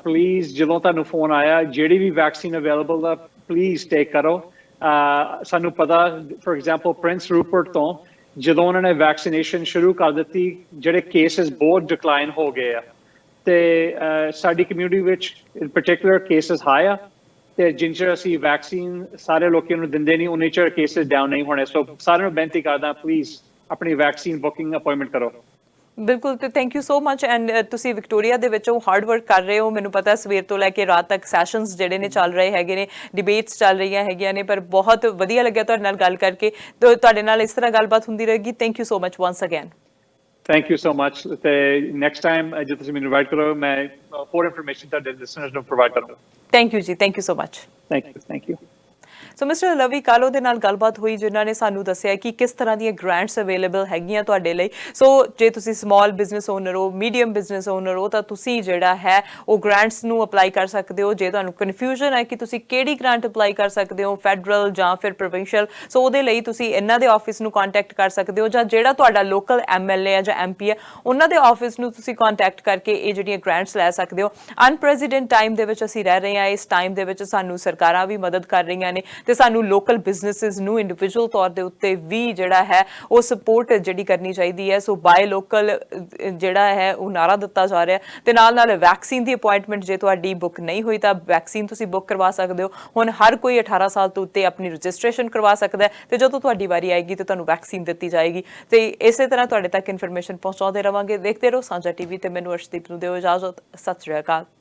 ਪਲੀਜ਼ ਜਦੋਂ ਤੁਹਾਨੂੰ ਫੋਨ ਆਇਆ ਜਿਹੜੀ ਵੀ ਵੈਕਸੀਨ ਅਵੇਲੇਬਲ ਆ ਪਲੀਜ਼ ਟੇਕ ਕਰੋ ਸਾਨੂੰ ਪਤਾ ਫॉर ਐਗਜ਼ਾਮਪਲ ਪ੍ਰਿੰਸ ਰੂਪਰਟ ਤੋਂ ਜਦੋਂ ਉਹਨਾਂ ਨੇ ਵੈਕਸੀਨੇਸ਼ਨ ਸ਼ੁਰੂ ਕਰ ਦਿੱਤੀ ਜਿਹੜੇ ਕੇਸਿਸ ਬਹੁਤ ਡਿਕਲਾਈਨ ਹੋ ਗਏ ਆ ਤੇ ਸਾਡੀ ਕਮਿਊਨਿਟੀ ਵਿੱਚ ਇਨ ਪਾਰਟਿਕੂਲਰ ਕੇਸਿਸ ਹਾਈ ਆ ਤੇ ਜਿੰਨ ਚਿਰ ਅਸੀਂ ਵੈਕਸੀਨ ਸਾਰੇ ਲੋਕਾਂ ਨੂੰ ਦਿੰਦੇ ਨਹੀਂ ਉਨੇ ਚਿਰ ਕੇਸਿਸ ਡਾਊਨ ਨਹੀਂ ਹੋਣੇ ਸੋ ਸਾਰਿਆਂ ਨੂੰ ਬੇਨਤੀ ਕਰਦਾ ਪਲੀਜ਼ ਆਪਣੀ ਵੈਕਸੀਨ ਬੁਕਿੰਗ ਅਪਾਇੰਟਮੈਂਟ ਕਰੋ ਬਿਲਕੁਲ ਤੇ thank you so much and ਤੁਸੀਂ ਵਿਕਟੋਰੀਆ ਦੇ ਵਿੱਚੋਂ ਹਾਰਡ ਵਰਕ ਕਰ ਰਹੇ ਹੋ ਮੈਨੂੰ ਪਤਾ ਸਵੇਰ ਤੋਂ ਲੈ ਕੇ ਰਾਤ ਤੱਕ ਸੈਸ਼ਨਸ ਜਿਹੜੇ ਨੇ ਚੱਲ ਰਹੇ ਹੈਗੇ ਨੇ ਡਿਬੇਟਸ ਚੱਲ ਰਹੀਆਂ ਹੈਗੀਆਂ ਨੇ ਪਰ ਬਹੁਤ ਵਧੀਆ ਲੱਗਿਆ ਤੁਹਾਡੇ ਨਾਲ ਗੱਲ ਕਰਕੇ ਤੇ ਤੁਹਾਡੇ ਨਾਲ ਇਸ ਤਰ੍ਹਾਂ ਗੱਲਬਾਤ ਹੁੰਦੀ ਰਹੇਗੀ thank you so much once again thank you so much ਤੇ ਨੈਕਸਟ ਟਾਈਮ ਜੇ ਤੁਸੀਂ ਮੈਨੂੰ ਇਨਵਾਈਟ ਕਰੋ ਮੈਂ ਹੋਰ ਇਨਫੋਰਮੇਸ਼ਨ ਤੁਹਾਡੇ ਲਿਸਨਰਸ ਨੂੰ ਪ੍ਰੋਵਾਈਡ ਕਰਾਂਗਾ thank you ji thank you so much thank you so mister Ravi Kahlon ਦੇ ਨਾਲ ਗੱਲਬਾਤ ਹੋਈ ਜਿਨ੍ਹਾਂ ਨੇ ਸਾਨੂੰ ਦੱਸਿਆ ਕਿ ਕਿਸ ਤਰ੍ਹਾਂ ਦੀਆਂ ਗ੍ਰਾਂਟਸ ਅਵੇਲੇਬਲ ਹੈਗੀਆਂ ਤੁਹਾਡੇ ਲਈ ਸੋ ਜੇ ਤੁਸੀਂ ਸਮਾਲ ਬਿਜ਼ਨਸ ਓਨਰ ਹੋ ਮੀਡੀਅਮ ਬਿਜ਼ਨਸ ਓਨਰ ਹੋ ਤਾਂ ਤੁਸੀਂ ਜਿਹੜਾ ਹੈ ਉਹ ਗ੍ਰਾਂਟਸ ਨੂੰ ਅਪਲਾਈ ਕਰ ਸਕਦੇ ਹੋ ਜੇ ਤੁਹਾਨੂੰ ਕਨਫਿਊਜ਼ਨ ਹੈ ਕਿ ਤੁਸੀਂ ਕਿਹੜੀ ਗ੍ਰਾਂਟ ਅਪਲਾਈ ਕਰ ਸਕਦੇ ਹੋ ਫੈਡਰਲ ਜਾਂ ਫਿਰ ਪ੍ਰੋਵਿੰਸ਼ੀਅਲ ਸੋ ਉਹਦੇ ਲਈ ਤੁਸੀਂ ਇਹਨਾਂ ਦੇ ਆਫਿਸ ਨੂੰ ਕੰਟੈਕਟ ਕਰ ਸਕਦੇ ਹੋ ਜਾਂ ਜਿਹੜਾ ਤੁਹਾਡਾ ਲੋਕਲ ਐਮਐਲਏ ਹੈ ਜਾਂ ਐਮਪੀ ਹੈ ਉਹਨਾਂ ਦੇ ਆਫਿਸ ਨੂੰ ਤੁਸੀਂ ਕੰਟੈਕਟ ਕਰਕੇ ਇਹ ਜਿਹੜੀਆਂ ਗ੍ਰਾਂਟਸ ਲੈ ਸਕਦੇ ਹੋ ਅਨਪ੍ਰੈਜ਼ੀਡੈਂਟ ਟਾਈਮ ਦੇ ਵਿੱਚ ਅਸੀਂ ਰਹਿ ਰਹੇ ਹਾਂ ਇਸ ਟਾਈਮ ਦੇ ਵਿੱਚ ਸਾਨੂੰ ਸਰਕਾਰਾਂ ਵੀ ਮਦਦ ਕਰ ਰਹੀਆਂ ਨੇ ਤੇ ਸਾਨੂੰ ਲੋਕਲ ਬਿਜ਼ਨੈਸਿਸ ਨੂੰ ਇੰਡੀਵਿਜੂਅਲ ਤੌਰ ਦੇ ਉੱਤੇ ਵੀ ਜਿਹੜਾ ਹੈ ਉਹ ਸਪੋਰਟ ਜਿਹੜੀ ਕਰਨੀ ਚਾਹੀਦੀ ਹੈ ਸੋ ਬਾਏ ਲੋਕਲ ਜਿਹੜਾ ਹੈ ਉਹ ਨਾਰਾ ਦਿੱਤਾ ਜਾ ਰਿਹਾ ਤੇ ਨਾਲ ਵੈਕਸੀਨ ਦੀ ਅਪਾਇੰਟਮੈਂਟ ਜੇ ਤੁਹਾਡੀ ਬੁੱਕ ਨਹੀਂ ਹੋਈ ਤਾਂ ਵੈਕਸੀਨ ਤੁਸੀਂ ਬੁੱਕ ਕਰਵਾ ਸਕਦੇ ਹੋ ਹੁਣ ਹਰ ਕੋਈ 18 ਸਾਲ ਤੋਂ ਉੱਤੇ ਆਪਣੀ ਰਜਿਸਟ੍ਰੇਸ਼ਨ ਕਰਵਾ ਸਕਦਾ ਹੈ ਤੇ ਜਦੋਂ ਤੁਹਾਡੀ ਵਾਰੀ ਆਏਗੀ ਤੇ ਤੁਹਾਨੂੰ ਵੈਕਸੀਨ ਦਿੱਤੀ ਜਾਏਗੀ ਤੇ ਇਸੇ ਤਰ੍ਹਾਂ ਤੁਹਾਡੇ ਤੱਕ ਇਨਫੋਰਮੇਸ਼ਨ ਪਹੁੰਚਾਉਂਦੇ ਰਵਾਂਗੇ ਦੇਖਦੇ ਰਹੋ ਸਾਂਝਾ ਟੀਵੀ ਤੇ ਮੈਨੂੰ ਅਰਸ਼ਦੀਪ ਨੂੰ ਦਿਓ ਇਜਾਜ਼ਤ ਸਤਿ ਸ਼੍ਰੀ ਅਕਾਲ